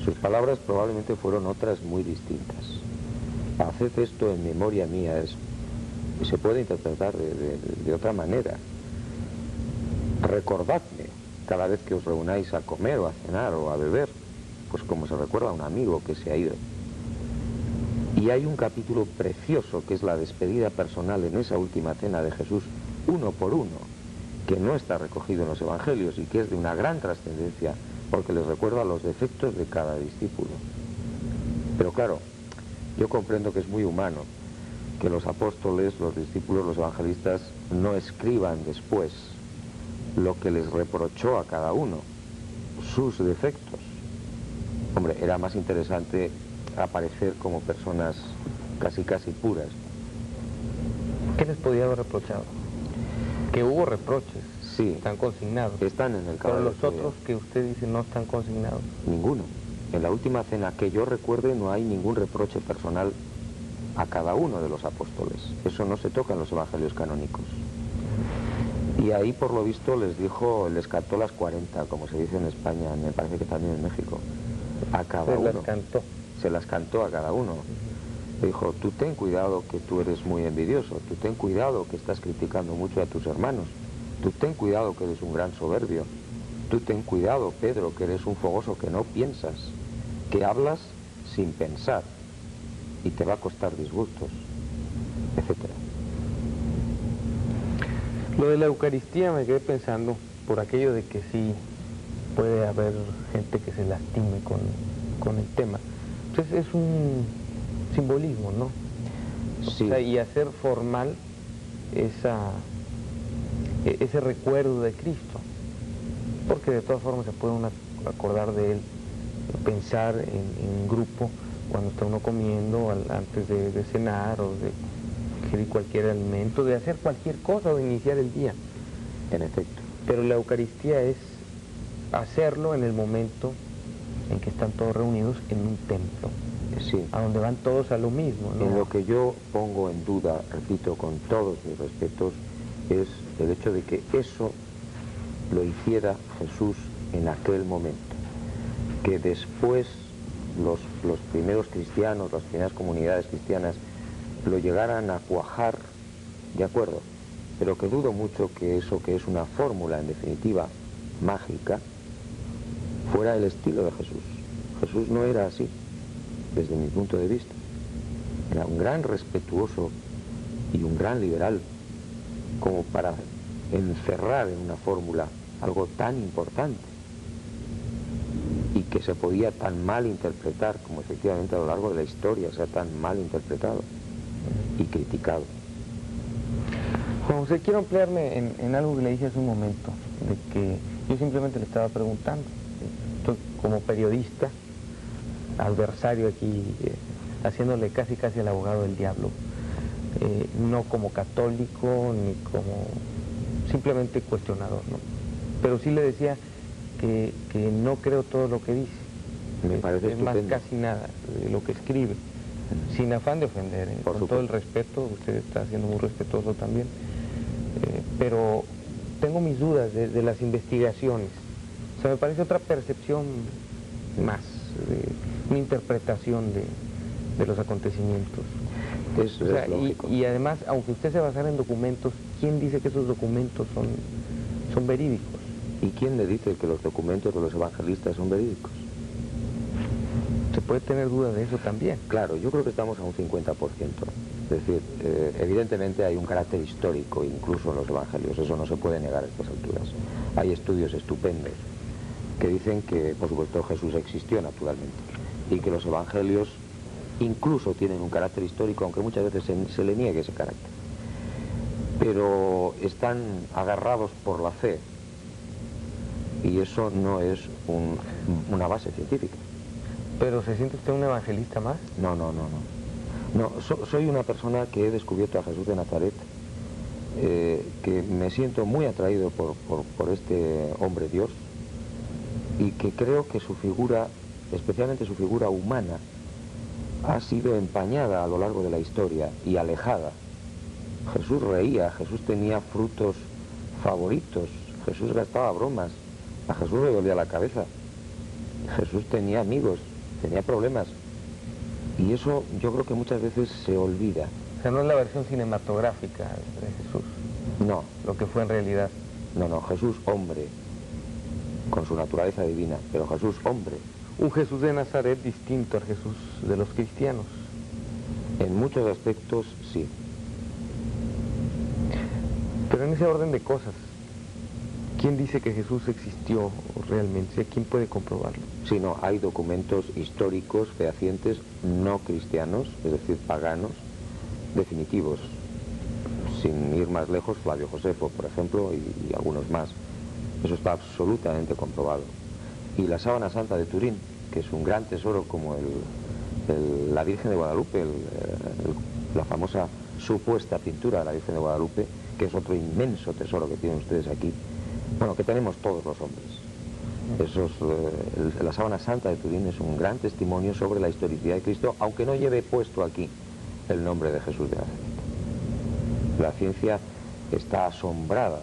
Speaker 3: Sus palabras probablemente fueron otras muy distintas. Haced esto en memoria mía, se puede interpretar de otra manera. Recordadme cada vez que os reunáis a comer o a cenar o a beber, pues como se recuerda a un amigo que se ha ido. Y hay un capítulo precioso que es la despedida personal en esa última cena de Jesús, uno por uno, que no está recogido en los evangelios y que es de una gran trascendencia porque les recuerda los defectos de cada discípulo. Pero claro, yo comprendo que es muy humano que los apóstoles, los discípulos, los evangelistas no escriban después lo que les reprochó a cada uno, sus defectos. Hombre, era más interesante aparecer como personas casi puras.
Speaker 1: ¿Qué les podía haber reprochado? Que hubo reproches.
Speaker 3: Sí.
Speaker 1: Están consignados.
Speaker 3: Están en el
Speaker 1: Pero
Speaker 3: Caballo.
Speaker 1: los otros que usted dice no están consignados.
Speaker 3: Ninguno. En la última cena que yo recuerde no hay ningún reproche personal a cada uno de los apóstoles. Eso no se toca en los evangelios canónicos. Y ahí, por lo visto, les cantó las 40, como se dice en España, me parece que también en México, a cada uno. Se las cantó a cada uno. Dijo, tú ten cuidado que tú eres muy envidioso, tú ten cuidado que estás criticando mucho a tus hermanos, tú ten cuidado que eres un gran soberbio, tú ten cuidado, Pedro, que eres un fogoso que no piensas, que hablas sin pensar y te va a costar disgustos, etcétera.
Speaker 1: Lo de la Eucaristía me quedé pensando por aquello de que sí puede haber gente que se lastime con el tema. Entonces es un simbolismo, ¿no?
Speaker 3: Sí.
Speaker 1: O sea, y hacer formal ese recuerdo de Cristo, porque de todas formas se puede uno acordar de él, pensar en grupo cuando está uno comiendo, antes de cenar o de ingerir cualquier alimento, de hacer cualquier cosa o de iniciar el día.
Speaker 3: En efecto.
Speaker 1: Pero la Eucaristía es hacerlo en el momento en que están todos reunidos en un templo,
Speaker 3: Sí.
Speaker 1: a donde van todos a lo mismo, ¿no?
Speaker 3: En lo que yo pongo en duda, repito, con todos mis respetos, es el hecho de que eso lo hiciera Jesús en aquel momento. Que después los primeros cristianos, las primeras comunidades cristianas, lo llegaran a cuajar, de acuerdo, pero que dudo mucho que eso, que es una fórmula en definitiva mágica, fuera el estilo de Jesús. Jesús no era así, desde mi punto de vista. Era un gran respetuoso y un gran liberal, como para encerrar en una fórmula algo tan importante y que se podía tan mal interpretar, como efectivamente a lo largo de la historia se ha tan mal interpretado y criticado.
Speaker 1: Juan José, quiero ampliarme en algo que le dije hace un momento, de que yo simplemente le estaba preguntando, estoy como periodista, adversario aquí, haciéndole casi al abogado del diablo, no como católico ni como simplemente cuestionador, ¿no? Pero sí le decía que no creo todo lo que dice.
Speaker 3: Me parece
Speaker 1: es más
Speaker 3: estupendo.
Speaker 1: casi nada de lo que escribe, sin afán de ofender, con
Speaker 3: supuesto.
Speaker 1: todo el respeto, usted está siendo muy respetuoso también, pero tengo mis dudas de las investigaciones. O sea, me parece otra percepción más, una interpretación de los acontecimientos.
Speaker 3: Es
Speaker 1: O sea,
Speaker 3: lógico.
Speaker 1: y además, aunque usted se basara en documentos, ¿quién dice que esos documentos son verídicos?
Speaker 3: ¿Y quién le dice que los documentos de los evangelistas son verídicos?
Speaker 1: Se puede tener dudas de eso también.
Speaker 3: Claro, yo creo que estamos a un 50%. Es decir, evidentemente hay un carácter histórico incluso en los evangelios, eso no se puede negar a estas alturas. Hay estudios estupendos que dicen que, por supuesto, Jesús existió naturalmente y que los evangelios incluso tienen un carácter histórico, aunque muchas veces se le niegue ese carácter. Pero están agarrados por la fe y eso no es una base científica.
Speaker 1: ¿Pero se siente usted un evangelista más?
Speaker 3: No. Soy una persona que he descubierto a Jesús de Nazaret, que me siento muy atraído por este hombre Dios y que creo que su figura, especialmente su figura humana, ha sido empañada a lo largo de la historia y alejada. Jesús reía, Jesús tenía frutos favoritos, Jesús gastaba bromas, a Jesús le dolía la cabeza, Jesús tenía amigos, tenía problemas. Y eso yo creo que muchas veces se olvida.
Speaker 1: O sea, no es la versión cinematográfica de Jesús,
Speaker 3: No,
Speaker 1: lo que fue en realidad.
Speaker 3: no, Jesús hombre, con su naturaleza divina, pero Jesús hombre.
Speaker 1: Un Jesús de Nazaret distinto al Jesús de los cristianos.
Speaker 3: En muchos aspectos sí.
Speaker 1: Pero en ese orden de cosas, ¿quién dice que Jesús existió realmente? ¿Quién puede comprobarlo?
Speaker 3: Sí, no, hay documentos históricos fehacientes no cristianos, es decir, paganos, definitivos. Sin ir más lejos, Flavio Josefo, por ejemplo, y algunos más. Eso está absolutamente comprobado. Y la sábana santa de Turín, que es un gran tesoro como la Virgen de Guadalupe, la famosa supuesta pintura de la Virgen de Guadalupe, que es otro inmenso tesoro que tienen ustedes aquí, bueno, que tenemos todos los hombres. La sábana santa de Turín es un gran testimonio sobre la historicidad de Cristo, aunque no lleve puesto aquí el nombre de Jesús de Nazaret. La ciencia está asombrada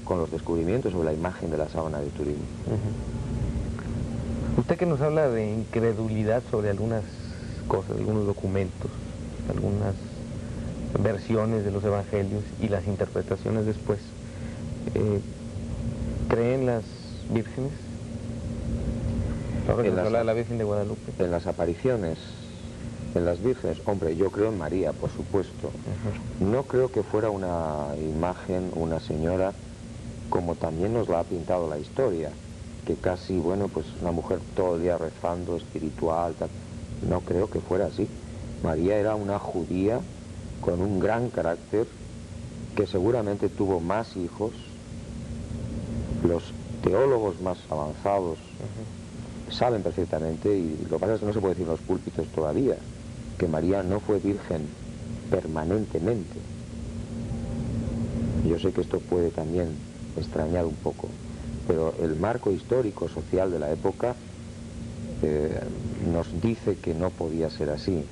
Speaker 3: con los descubrimientos sobre la imagen de la sábana de Turín.
Speaker 1: Usted que nos habla de incredulidad sobre algunas cosas, algunos documentos, algunas versiones de los evangelios y las interpretaciones después, ¿cree en las vírgenes? Ahora que nos habla de la Virgen de Guadalupe.
Speaker 3: En las apariciones, en las vírgenes, hombre, yo creo en María, por supuesto. No creo que fuera una imagen, una señora, como también nos la ha pintado la historia, que casi, bueno, pues una mujer todo el día rezando, espiritual, tal. No creo que fuera así. María era una judía con un gran carácter, que seguramente tuvo más hijos. Los teólogos más avanzados saben perfectamente, y lo que pasa es que no se puede decir en los púlpitos todavía, que María no fue virgen permanentemente. Yo sé que esto puede también extrañar un poco, pero el marco histórico, social de la época nos dice que no podía ser así.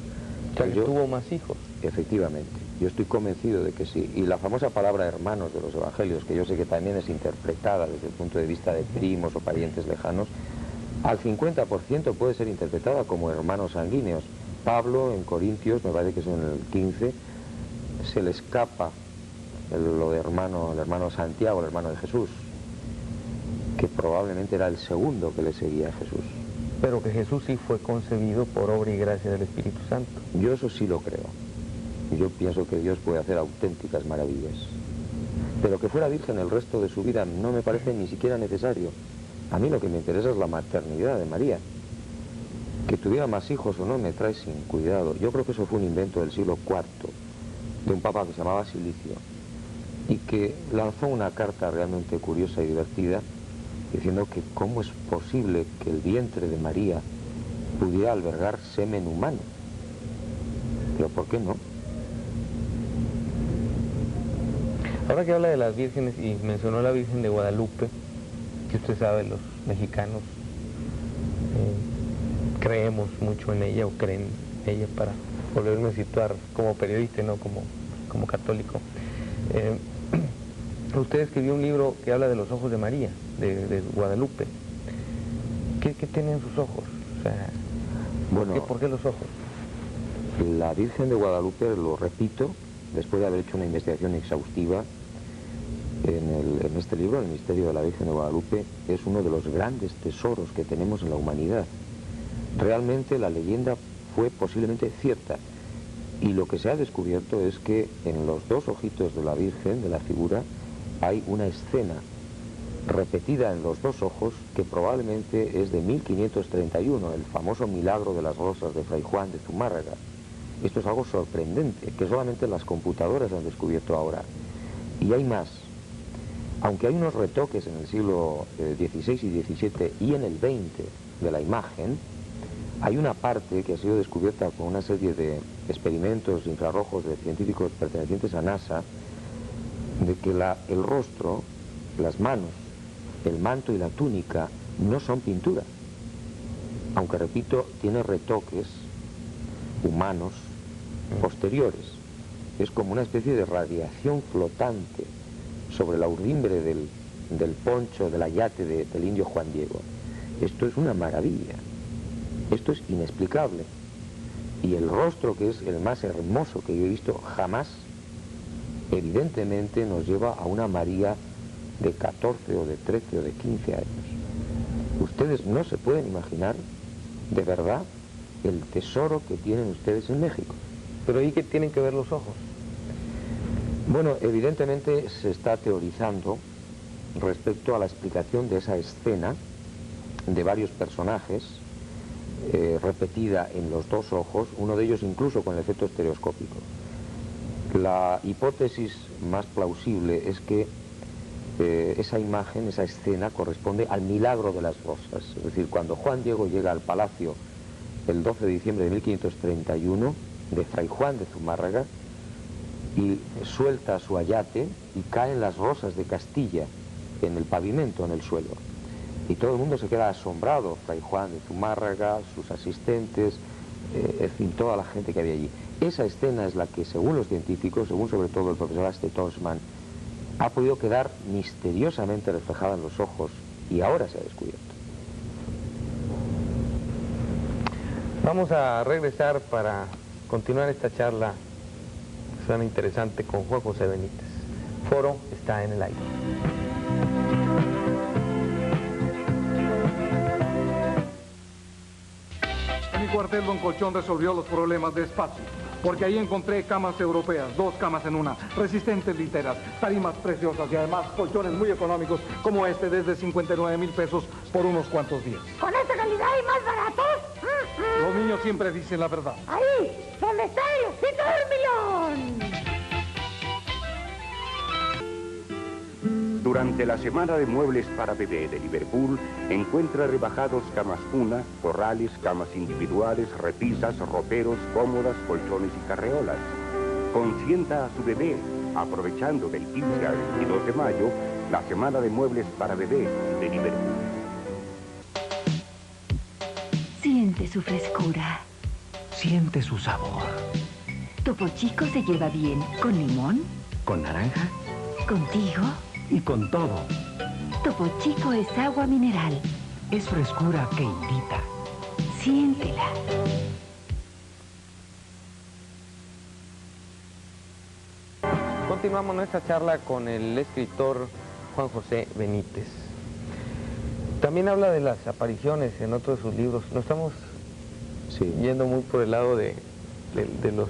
Speaker 1: O sea, que tuvo más hijos.
Speaker 3: Efectivamente, yo estoy convencido de que sí. Y la famosa palabra hermanos de los evangelios, que yo sé que también es interpretada desde el punto de vista de primos o parientes lejanos, al 50% puede ser interpretada como hermanos sanguíneos. Pablo en Corintios, me parece que es en el 15, se le escapa lo de hermano, el hermano Santiago, el hermano de Jesús, que probablemente era el segundo que le seguía a Jesús.
Speaker 1: Pero que Jesús sí fue concebido por obra y gracia del Espíritu Santo.
Speaker 3: Yo eso sí lo creo. Yo pienso que Dios puede hacer auténticas maravillas. Pero que fuera virgen el resto de su vida no me parece ni siquiera necesario. A mí lo que me interesa es la maternidad de María. Que tuviera más hijos o no me trae sin cuidado. Yo creo que eso fue un invento del siglo IV, de un papa que se llamaba Silicio, y que lanzó una carta realmente curiosa y divertida, diciendo que cómo es posible que el vientre de María pudiera albergar semen humano. Pero ¿por qué no?
Speaker 1: Ahora que habla de las vírgenes y mencionó la Virgen de Guadalupe, que usted sabe, los mexicanos creemos mucho en ella o creen en ella, para volverme a situar como periodista y no como católico. Usted escribió un libro que habla de los ojos de María, de Guadalupe. ¿Qué tienen sus ojos? O sea,
Speaker 3: bueno,
Speaker 1: ¿por qué los ojos?
Speaker 3: La Virgen de Guadalupe, lo repito, después de haber hecho una investigación exhaustiva en este libro, El misterio de la Virgen de Guadalupe, es uno de los grandes tesoros que tenemos en la humanidad. Realmente la leyenda fue posiblemente cierta, y lo que se ha descubierto es que en los dos ojitos de la Virgen, de la figura, hay una escena repetida en los dos ojos que probablemente es de 1531, el famoso milagro de las rosas de Fray Juan de Zumárraga. Esto es algo sorprendente, que solamente las computadoras han descubierto ahora. Y hay más. Aunque hay unos retoques en el siglo XVI y XVII y en el XX de la imagen, hay una parte que ha sido descubierta por una serie de experimentos infrarrojos de científicos pertenecientes a NASA, de que el rostro, las manos, el manto y la túnica no son pintura. Aunque, repito, tiene retoques humanos posteriores. Es como una especie de radiación flotante sobre la urdimbre del poncho, del ayate del indio Juan Diego. Esto es una maravilla. Esto es inexplicable. Y el rostro, que es el más hermoso que yo he visto jamás, evidentemente nos lleva a una María de 14 o de 13 o de 15 años. Ustedes no se pueden imaginar, de verdad, el tesoro que tienen ustedes en México.
Speaker 1: ¿Pero ahí qué tienen que ver los ojos?
Speaker 3: Bueno, evidentemente se está teorizando respecto a la explicación de esa escena de varios personajes repetida en los dos ojos, uno de ellos incluso con el efecto estereoscópico. La hipótesis más plausible es que esa imagen, esa escena, corresponde al milagro de las rosas. Es decir, cuando Juan Diego llega al palacio el 12 de diciembre de 1531, de Fray Juan de Zumárraga, y suelta su ayate y caen las rosas de Castilla en el pavimento, en el suelo. Y todo el mundo se queda asombrado, Fray Juan de Zumárraga, sus asistentes, en fin, toda la gente que había allí. Esa escena es la que, según los científicos, según sobre todo el profesor Aste Tolsman, ha podido quedar misteriosamente reflejada en los ojos, y ahora se ha descubierto.
Speaker 1: Vamos a regresar para continuar esta charla, que suena interesante, con Juan José Benítez. Foro está en el aire.
Speaker 4: En mi cuartel, Don Colchón resolvió los problemas de espacio, porque ahí encontré camas europeas, 2 camas en una, resistentes literas, tarimas preciosas y además colchones muy económicos, como este, desde 59,000 pesos por unos cuantos días.
Speaker 5: ¿Con esta calidad y más baratos?
Speaker 4: Los niños siempre dicen la verdad.
Speaker 5: Ahí, donde está el osito dormilón.
Speaker 6: Durante la semana de muebles para bebé de Liverpool, encuentra rebajados camas cuna, corrales, camas individuales, repisas, roperos, cómodas, colchones y carreolas. Consienta a su bebé, aprovechando del 15 al 22 de mayo, la semana de muebles para bebé de Liverpool.
Speaker 7: Siente su frescura.
Speaker 8: Siente su sabor.
Speaker 7: Topo Chico se lleva bien con limón,
Speaker 8: Con naranja
Speaker 7: contigo.
Speaker 8: y con todo.
Speaker 7: Topo Chico es agua mineral.
Speaker 8: Es frescura que invita.
Speaker 7: Siéntela.
Speaker 1: Continuamos nuestra charla con el escritor Juan José Benítez. También habla de las apariciones en otros de sus libros. No estamos yendo muy por el lado de los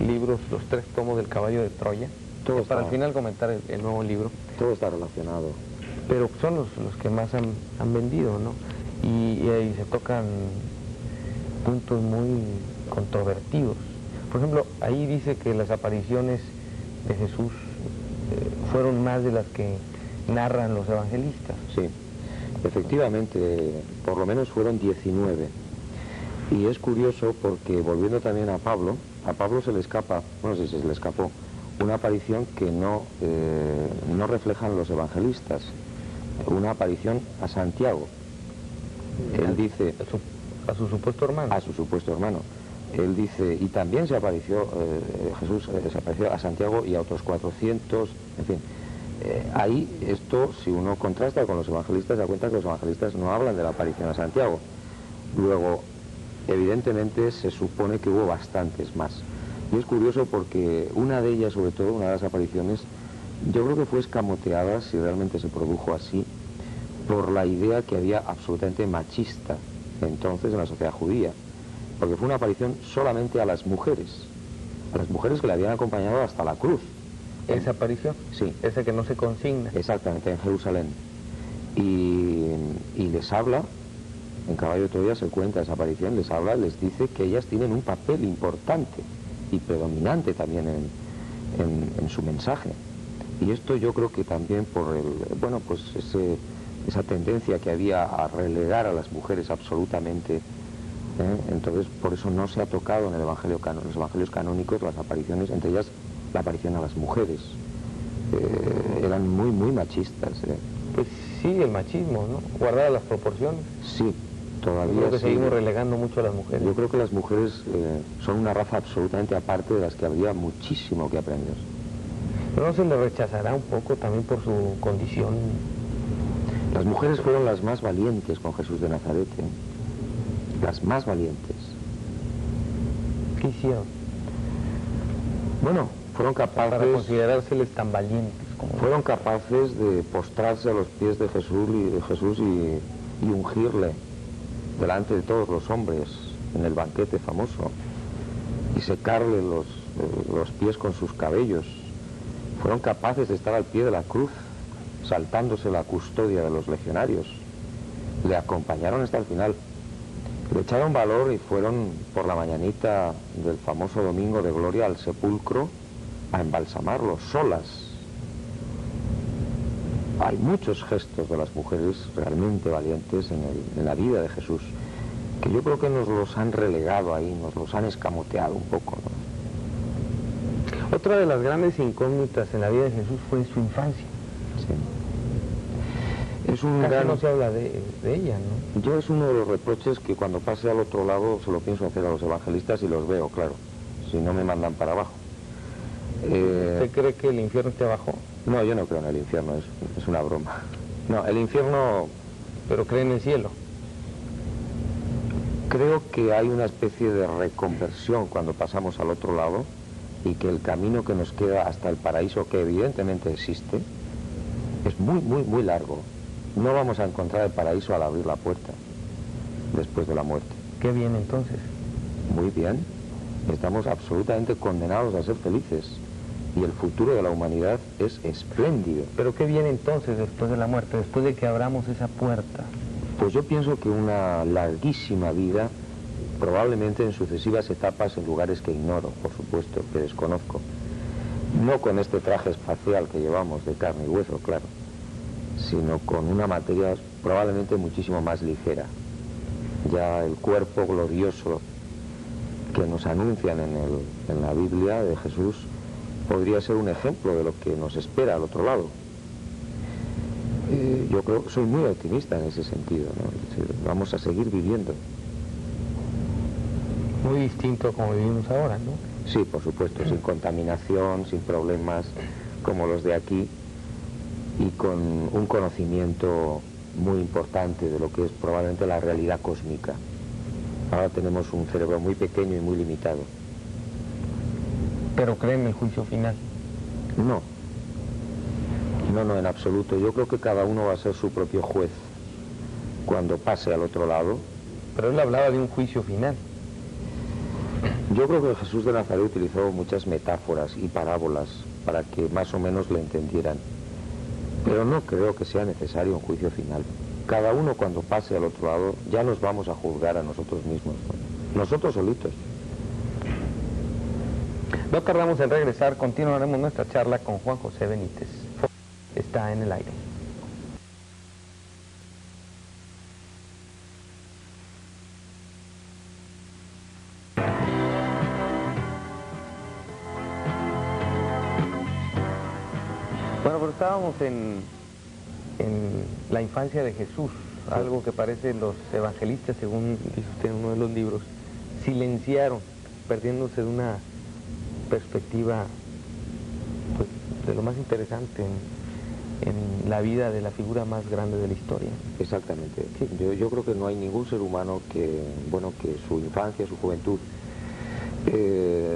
Speaker 1: libros, los 3 tomos del Caballo de Troya. Todo para al final comentar el nuevo libro.
Speaker 3: Todo está relacionado.
Speaker 1: Pero son los que más han vendido, ¿no? Y ahí se tocan puntos muy controvertidos. Por ejemplo, ahí dice que las apariciones de Jesús fueron más de las que narran los evangelistas.
Speaker 3: Sí, efectivamente, por lo menos fueron 19. Y es curioso porque, volviendo también a Pablo se le escapa, no sé si se le escapó, una aparición que no reflejan los evangelistas, una aparición a Santiago. Él dice...
Speaker 1: A su supuesto hermano.
Speaker 3: A su supuesto hermano. Él dice, y también se apareció, Jesús se apareció a Santiago y a otros 400, en fin. Ahí esto, si uno contrasta con los evangelistas, se da cuenta que los evangelistas no hablan de la aparición a Santiago. Luego, evidentemente, se supone que hubo bastantes más. Y es curioso porque una de ellas, sobre todo, una de las apariciones, yo creo que fue escamoteada, si realmente se produjo así, por la idea que había absolutamente machista entonces en la sociedad judía, porque fue una aparición solamente a las mujeres que le habían acompañado hasta la cruz.
Speaker 1: ¿Esa aparición?
Speaker 3: Sí.
Speaker 1: Esa que no se consigna.
Speaker 3: Exactamente, en Jerusalén. Y les habla, en Caballo de Troya se cuenta esa aparición, les habla, les dice que ellas tienen un papel importante y predominante también en su mensaje. Y esto yo creo que también por esa tendencia que había a relegar a las mujeres absolutamente, entonces por eso no se ha tocado en el Evangelio los evangelios canónicos las apariciones, entre ellas la aparición a las mujeres. Eran muy, muy machistas.
Speaker 1: Pues sigue el machismo, ¿no? Guardadas las proporciones.
Speaker 3: Sí, todavía
Speaker 1: creo que
Speaker 3: sigue.
Speaker 1: seguimos relegando mucho a las mujeres.
Speaker 3: Yo creo que las mujeres son una raza absolutamente aparte de las que habría muchísimo que aprender.
Speaker 1: Pero no se le rechazará un poco también por su condición.
Speaker 3: Las mujeres fueron las más valientes con Jesús de Nazaret, las más valientes.
Speaker 1: ¿Qué hicieron?
Speaker 3: Bueno, fueron capaces...
Speaker 1: Para considerárseles tan valientes como...
Speaker 3: Fueron capaces de postrarse a los pies de Jesús y ungirle delante de todos los hombres en el banquete famoso y secarle los pies con sus cabellos. Fueron capaces de estar al pie de la cruz, saltándose la custodia de los legionarios. Le acompañaron hasta el final. Le echaron valor y fueron por la mañanita del famoso Domingo de Gloria al sepulcro a embalsamarlo solas. Hay muchos gestos de las mujeres realmente valientes en la vida de Jesús, que yo creo que nos los han relegado ahí, nos los han escamoteado un poco, ¿no?
Speaker 1: Otra de las grandes incógnitas en la vida de Jesús fue su infancia.
Speaker 3: Sí. Es un
Speaker 1: Casi no se habla de ella, ¿no?
Speaker 3: Yo es uno de los reproches que cuando pase al otro lado se lo pienso hacer a los evangelistas y los veo, claro, si no me mandan para abajo.
Speaker 1: ¿Usted cree que el infierno esté abajo?
Speaker 3: No, yo no creo en el infierno, es una broma. No, el infierno...
Speaker 1: ¿Pero cree en el cielo?
Speaker 3: Creo que hay una especie de reconversión cuando pasamos al otro lado y que el camino que nos queda hasta el paraíso, que evidentemente existe, es muy, muy, muy largo. No vamos a encontrar el paraíso al abrir la puerta después de la muerte.
Speaker 1: ¿Qué viene entonces?
Speaker 3: Muy bien. Estamos absolutamente condenados a ser felices y el futuro de la humanidad es espléndido.
Speaker 1: ¿Pero qué viene entonces después de la muerte, después de que abramos esa puerta?
Speaker 3: Pues yo pienso que una larguísima vida, probablemente en sucesivas etapas en lugares que ignoro, por supuesto, que desconozco. No con este traje espacial que llevamos de carne y hueso, claro, sino con una materia probablemente muchísimo más ligera. Ya el cuerpo glorioso que nos anuncian en la Biblia de Jesús podría ser un ejemplo de lo que nos espera al otro lado. Yo creo, soy muy optimista en ese sentido, ¿no? Es decir, vamos a seguir viviendo.
Speaker 1: Muy distinto a como vivimos ahora, ¿no?
Speaker 3: Sí, por supuesto, sin contaminación, sin problemas como los de aquí y con un conocimiento muy importante de lo que es probablemente la realidad cósmica. Ahora tenemos un cerebro muy pequeño y muy limitado.
Speaker 1: ¿Pero cree en el juicio final?
Speaker 3: No. No, no, en absoluto. Yo creo que cada uno va a ser su propio juez cuando pase al otro lado.
Speaker 1: Pero él hablaba de un juicio final.
Speaker 3: Yo creo que Jesús de Nazaret utilizó muchas metáforas y parábolas para que más o menos le entendieran. Pero no creo que sea necesario un juicio final. Cada uno cuando pase al otro lado ya nos vamos a juzgar a nosotros mismos, nosotros solitos.
Speaker 1: No tardamos en regresar, continuaremos nuestra charla con Juan José Benítez. Está en el aire. Bueno, pero estábamos en la infancia de Jesús, algo que parece los evangelistas, según dice usted en uno de los libros, silenciaron, perdiéndose de una perspectiva pues, de lo más interesante en la vida de la figura más grande de la historia.
Speaker 3: Exactamente. Sí, yo creo que no hay ningún ser humano que, bueno, que su infancia, su juventud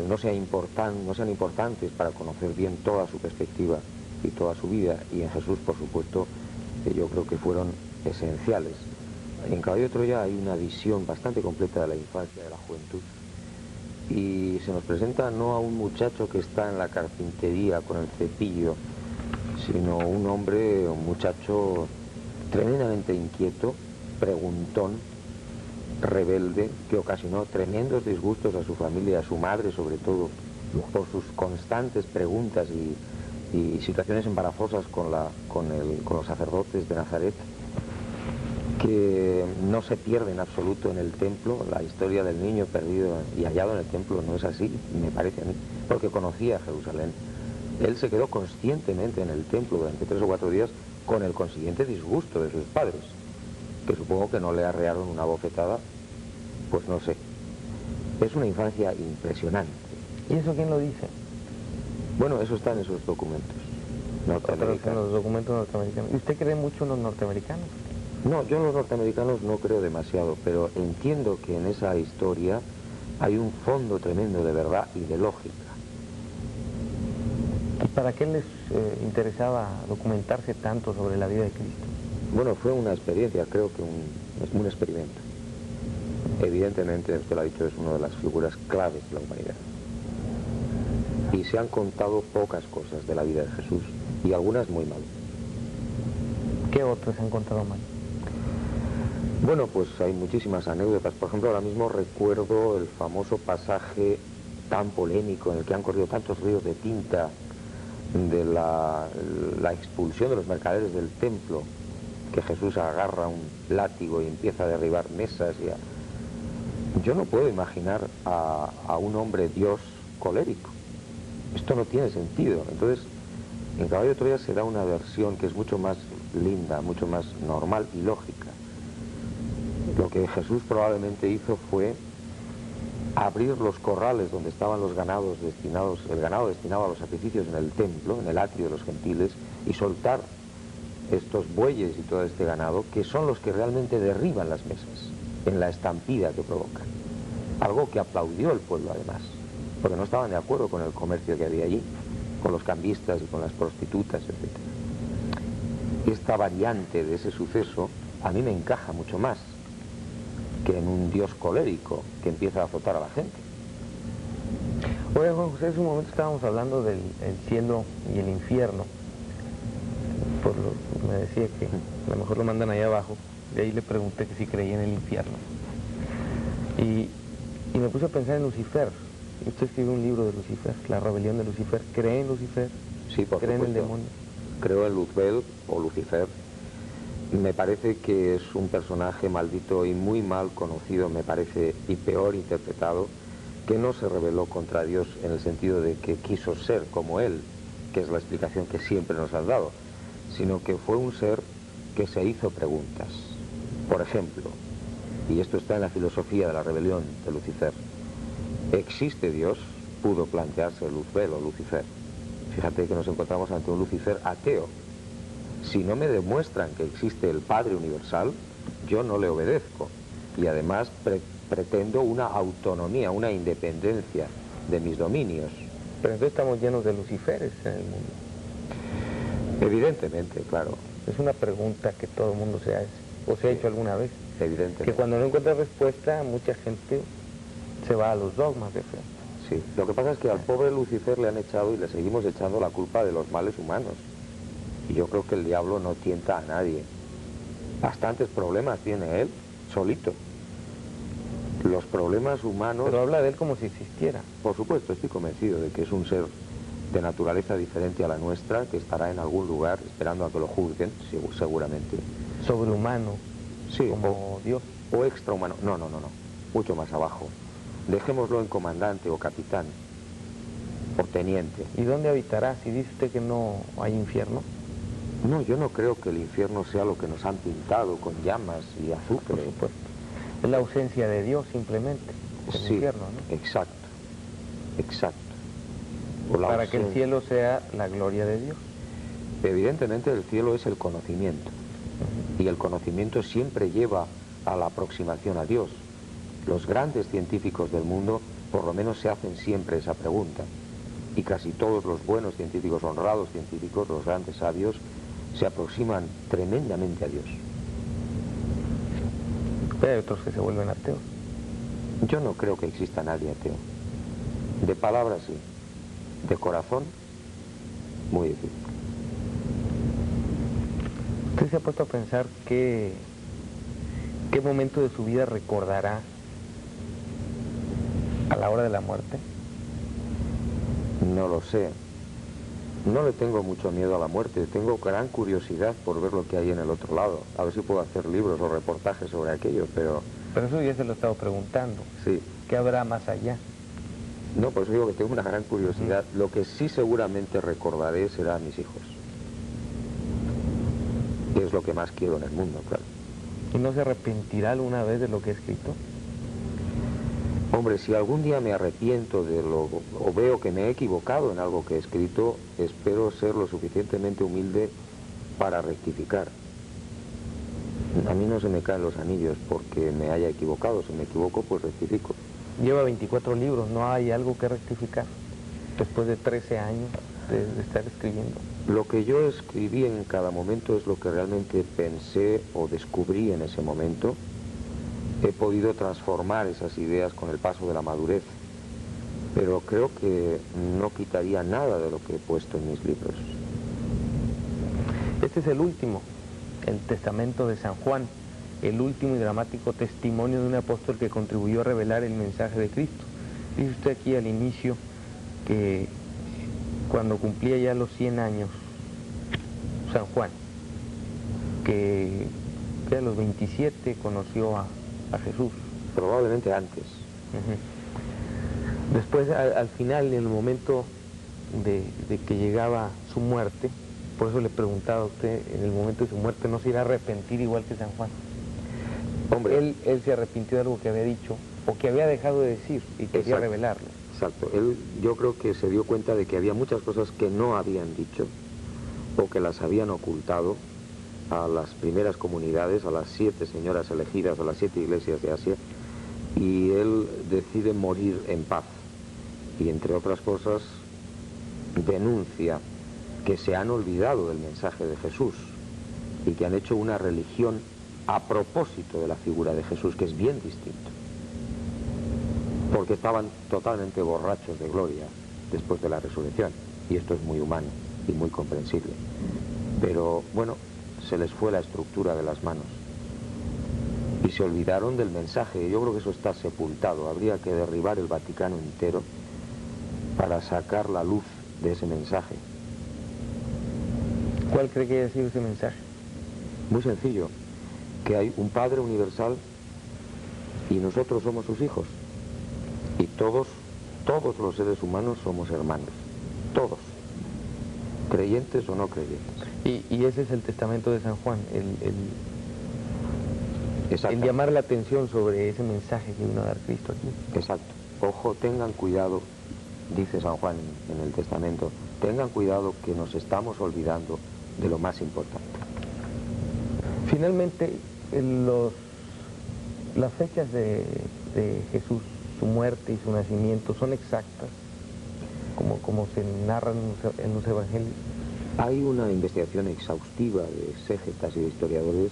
Speaker 3: no sean importantes para conocer bien toda su perspectiva y toda su vida, y en Jesús, por supuesto, yo creo que fueron esenciales. En Caballo de Troya hay una visión bastante completa de la infancia, de la juventud, y se nos presenta no a un muchacho que está en la carpintería con el cepillo, sino un hombre, un muchacho tremendamente inquieto, preguntón, rebelde, que ocasionó tremendos disgustos a su familia, a su madre sobre todo, por sus constantes preguntas y situaciones embarazosas con los sacerdotes de Nazaret, que no se pierde en absoluto en el templo. La historia del niño perdido y hallado en el templo no es así, me parece a mí, porque conocía Jerusalén. Él se quedó conscientemente en el templo durante 3 o 4 días con el consiguiente disgusto de sus padres, que supongo que no le arrearon una bofetada, pues no sé. Es una infancia impresionante.
Speaker 1: ¿Y eso quién lo dice?
Speaker 3: Bueno, eso está en esos documentos norteamericanos.
Speaker 1: En los documentos norteamericanos. ¿Y usted cree mucho en los norteamericanos?
Speaker 3: No, yo en los norteamericanos no creo demasiado, pero entiendo que en esa historia hay un fondo tremendo de verdad y de lógica.
Speaker 1: ¿Y para qué les interesaba documentarse tanto sobre la vida de Cristo?
Speaker 3: Bueno, fue una experiencia, creo que un experimento. Evidentemente, usted lo ha dicho, es una de las figuras claves de la humanidad. Y se han contado pocas cosas de la vida de Jesús, y algunas muy mal.
Speaker 1: ¿Qué otras se han contado mal?
Speaker 3: Bueno, pues hay muchísimas anécdotas. Por ejemplo, ahora mismo recuerdo el famoso pasaje tan polémico en el que han corrido tantos ríos de tinta de la expulsión de los mercaderes del templo, que Jesús agarra un látigo y empieza a derribar mesas. Yo no puedo imaginar a un hombre Dios colérico. Esto no tiene sentido. Entonces, en Caballo de Troya se da una versión que es mucho más linda, mucho más normal y lógica. Lo que Jesús probablemente hizo fue abrir los corrales donde estaban los ganados destinados, el ganado destinado a los sacrificios en el templo, en el atrio de los gentiles, y soltar estos bueyes y todo este ganado, que son los que realmente derriban las mesas, en la estampida que provocan. Algo que aplaudió el pueblo además, porque no estaban de acuerdo con el comercio que había allí, con los cambistas y con las prostitutas, etc. Esta variante de ese suceso a mí me encaja mucho más que en un Dios colérico que empieza a azotar a la gente.
Speaker 1: Oye, Juan José, en un momento estábamos hablando del cielo y el infierno. Me decía que a lo mejor lo mandan allá abajo, y ahí le pregunté que si creía en el infierno. Y me puse a pensar en Lucifer. Usted escribió un libro de Lucifer, La rebelión de Lucifer. ¿Cree en Lucifer?
Speaker 3: Sí, por
Speaker 1: ¿Cree en el
Speaker 3: supuesto.
Speaker 1: demonio?
Speaker 3: Creo en Luzbel o Lucifer. Me parece que es un personaje maldito y muy mal conocido, me parece, y peor interpretado, que no se rebeló contra Dios en el sentido de que quiso ser como Él, que es la explicación que siempre nos has dado, sino que fue un ser que se hizo preguntas. Por ejemplo, y esto está en la filosofía de la rebelión de Lucifer, ¿existe Dios? Pudo plantearse Luzbel o Lucifer. Fíjate que nos encontramos ante un Lucifer ateo. Si no me demuestran que existe el Padre Universal, yo no le obedezco. Y además pretendo una autonomía, una independencia de mis dominios.
Speaker 1: Pero entonces estamos llenos de Luciferes en el mundo.
Speaker 3: Evidentemente, claro.
Speaker 1: Es una pregunta que todo el mundo se hace, o se ha hecho alguna vez.
Speaker 3: Evidentemente.
Speaker 1: Que cuando no encuentra respuesta, mucha gente se va a los dogmas de fe.
Speaker 3: Sí, lo que pasa es que al pobre Lucifer le han echado y le seguimos echando la culpa de los males humanos. Y yo creo que el diablo no tienta a nadie. Bastantes problemas tiene él, solito. Los problemas humanos...
Speaker 1: Pero habla de él como si existiera.
Speaker 3: Por supuesto, estoy convencido de que es un ser de naturaleza diferente a la nuestra, que estará en algún lugar esperando a que lo juzguen, seguramente.
Speaker 1: Sobrehumano,
Speaker 3: Sí,
Speaker 1: como Dios.
Speaker 3: O extrahumano. No, mucho más abajo. Dejémoslo en comandante o capitán o teniente.
Speaker 1: ¿Y dónde habitará si dice usted que no hay infierno?
Speaker 3: No, yo no creo que el infierno sea lo que nos han pintado con llamas y azufre.
Speaker 1: Por supuesto. Es la ausencia de Dios simplemente, el
Speaker 3: Sí,
Speaker 1: infierno, ¿no?
Speaker 3: exacto.
Speaker 1: Para que el cielo sea la gloria de Dios.
Speaker 3: Evidentemente el cielo es el conocimiento. Y el conocimiento siempre lleva a la aproximación a Dios. Los grandes científicos del mundo por lo menos se hacen siempre esa pregunta. Y casi todos los buenos científicos, honrados científicos, los grandes sabios, se aproximan tremendamente a Dios.
Speaker 1: Pero hay otros que se vuelven ateos.
Speaker 3: Yo no creo que exista nadie ateo. De palabra sí, de corazón muy difícil.
Speaker 1: ¿Usted se ha puesto a pensar qué momento de su vida recordará a la hora de la muerte?
Speaker 3: No lo sé. No le tengo mucho miedo a la muerte, tengo gran curiosidad por ver lo que hay en el otro lado. A ver si puedo hacer libros o reportajes sobre aquello, pero...
Speaker 1: Pero eso ya se lo he estado preguntando.
Speaker 3: Sí.
Speaker 1: ¿Qué habrá más allá?
Speaker 3: No, por eso digo que tengo una gran curiosidad. Lo que sí seguramente recordaré será a mis hijos. Que es lo que más quiero en el mundo, claro.
Speaker 1: ¿Y no se arrepentirá alguna vez de lo que ha escrito?
Speaker 3: Hombre, si algún día me arrepiento de lo, o veo que me he equivocado en algo que he escrito, espero ser lo suficientemente humilde para rectificar. A mí no se me caen los anillos porque me haya equivocado. Si me equivoco, pues rectifico.
Speaker 1: Lleva 24 libros, ¿no hay algo que rectificar después de 13 años de estar escribiendo?
Speaker 3: Lo que yo escribí en cada momento es lo que realmente pensé o descubrí en ese momento. He podido transformar esas ideas con el paso de la madurez, pero creo que no quitaría nada de lo que he puesto en mis libros.
Speaker 1: Este es el último, el Testamento de San Juan, el último y dramático testimonio de un apóstol que contribuyó a revelar el mensaje de Cristo. Dice usted aquí al inicio que cuando cumplía ya los 100 años, San Juan, que a los 27 conoció a Jesús.
Speaker 3: Probablemente antes.
Speaker 1: Después, al final, en el momento de que llegaba su muerte, por eso le preguntaba a usted, en el momento de su muerte, ¿no se irá a arrepentir igual que San Juan?
Speaker 3: Hombre,
Speaker 1: Él se arrepintió de algo que había dicho, o que había dejado de decir, y quería revelarlo.
Speaker 3: Exacto. Él, yo creo que se dio cuenta de que había muchas cosas que no habían dicho, o que las habían ocultado a las primeras comunidades, a las 7 señoras elegidas, a las 7 iglesias de Asia, y él decide morir en paz. Y entre otras cosas, denuncia que se han olvidado del mensaje de Jesús y que han hecho una religión a propósito de la figura de Jesús, que es bien distinto. Porque estaban totalmente borrachos de gloria después de la resurrección, y esto es muy humano y muy comprensible. Pero, bueno, se les fue la estructura de las manos y se olvidaron del mensaje. Yo creo que eso está sepultado. Habría que derribar el Vaticano entero para sacar la luz de ese mensaje.
Speaker 1: ¿Cuál cree que haya sido ese mensaje?
Speaker 3: Muy sencillo, que hay un Padre universal y nosotros somos sus hijos, y todos los seres humanos somos hermanos, todos, creyentes o no creyentes.
Speaker 1: Y ese es el testamento de San Juan, el llamar la atención sobre ese mensaje que vino a dar Cristo aquí.
Speaker 3: Exacto. Ojo, tengan cuidado, dice San Juan en el testamento, tengan cuidado que nos estamos olvidando de lo más importante.
Speaker 1: Finalmente, las fechas de Jesús, su muerte y su nacimiento, ¿son exactas como se narran en los evangelios?
Speaker 3: Hay una investigación exhaustiva de exégetas y de historiadores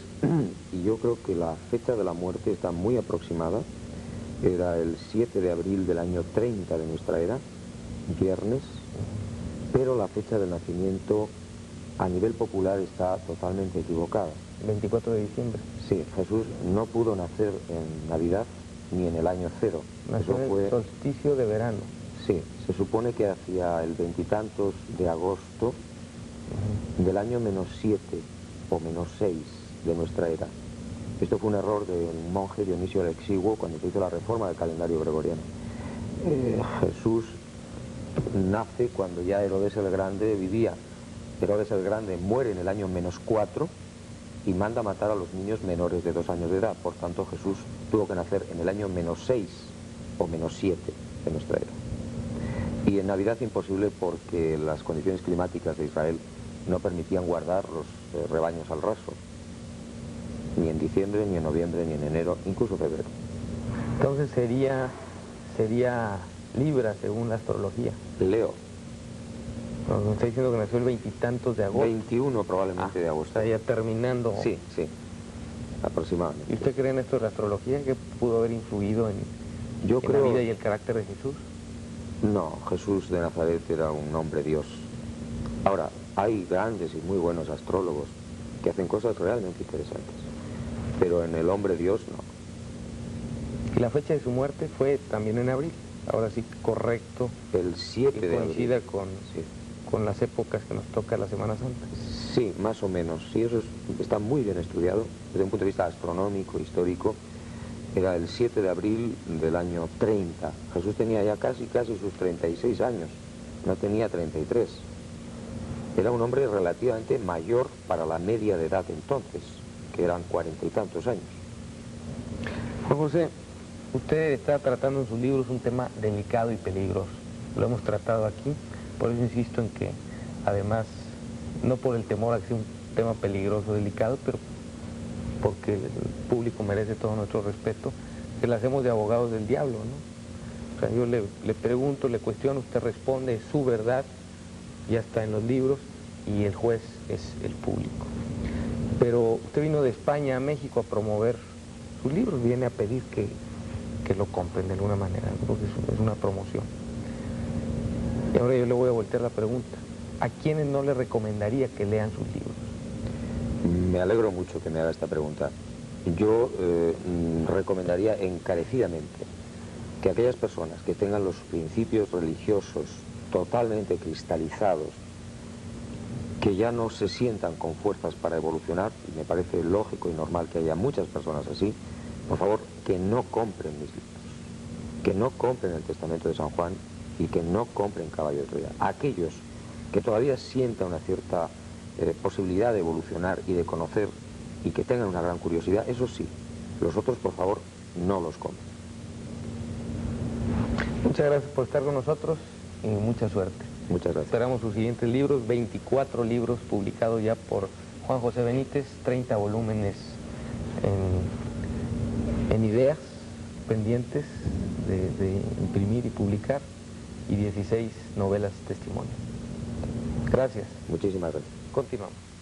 Speaker 3: y yo creo que la fecha de la muerte está muy aproximada. Era el 7 de abril del año 30 de nuestra era, viernes, pero la fecha del nacimiento a nivel popular está totalmente equivocada.
Speaker 1: 24 de diciembre.
Speaker 3: Sí, Jesús no pudo nacer en Navidad ni en el año cero.
Speaker 1: Nació en el solsticio de verano.
Speaker 3: Sí, se supone que hacia el veintitantos de agosto del año -7 o -6 de nuestra era. Esto fue un error del monje Dionisio el Exiguo cuando se hizo la reforma del calendario gregoriano. Jesús nace cuando ya Herodes el Grande vivía. Herodes el Grande muere en el año -4 y manda matar a los niños menores de 2 años de edad. Por tanto, Jesús tuvo que nacer en el año -6 o -7 de nuestra era. Y en Navidad imposible porque las condiciones climáticas de Israel no permitían guardar los rebaños al raso. Ni en diciembre, ni en noviembre, ni en enero, incluso febrero.
Speaker 1: Entonces sería Libra según la astrología.
Speaker 3: Leo.
Speaker 1: Nos está diciendo que nació el veintitantos de agosto.
Speaker 3: 21 probablemente de agosto.
Speaker 1: Está ya terminando.
Speaker 3: Sí, sí, aproximadamente.
Speaker 1: ¿Y usted cree en esto de la astrología que pudo haber influido en la vida y el carácter de Jesús?
Speaker 3: No, Jesús de Nazaret era un hombre Dios. Ahora, hay grandes y muy buenos astrólogos que hacen cosas realmente interesantes, pero en el hombre Dios no.
Speaker 1: Y la fecha de su muerte fue también en abril, ahora sí correcto.
Speaker 3: El 7 de abril.
Speaker 1: Coincida con las épocas que nos toca la Semana Santa.
Speaker 3: Sí, más o menos. Sí, eso está muy bien estudiado desde un punto de vista astronómico, histórico. Era el 7 de abril del año 30. Jesús tenía ya casi sus 36 años, no tenía 33. Era un hombre relativamente mayor para la media de edad entonces, que eran 40 y tantos años.
Speaker 1: Juan José, usted está tratando en sus libros un tema delicado y peligroso. Lo hemos tratado aquí, por eso insisto en que, además, no por el temor a que sea un tema peligroso, delicado, pero porque el público merece todo nuestro respeto, que lo hacemos de abogados del diablo, ¿no? O sea, yo le pregunto, le cuestiono, usted responde, es su verdad, ya está en los libros, y el juez es el público. Pero usted vino de España a México a promover sus libros, viene a pedir que lo compren de alguna manera, porque es una promoción. Y ahora yo le voy a voltear la pregunta, ¿a quiénes no le recomendaría que lean sus libros?
Speaker 3: Me alegro mucho que me haga esta pregunta. Yo recomendaría encarecidamente que aquellas personas que tengan los principios religiosos totalmente cristalizados, que ya no se sientan con fuerzas para evolucionar, y me parece lógico y normal que haya muchas personas así, por favor, que no compren mis libros, que no compren el Testamento de San Juan y que no compren Caballo de Troya. Aquellos que todavía sientan una cierta posibilidad de evolucionar y de conocer y que tengan una gran curiosidad, eso sí, los otros, por favor, no los compren.
Speaker 1: Muchas gracias por estar con nosotros y mucha suerte.
Speaker 3: Muchas gracias.
Speaker 1: Esperamos sus siguientes libros, 24 libros publicados ya por Juan José Benítez, 30 volúmenes en ideas pendientes de imprimir y publicar y 16 novelas testimonio. Gracias.
Speaker 3: Muchísimas gracias.
Speaker 1: Continuamos.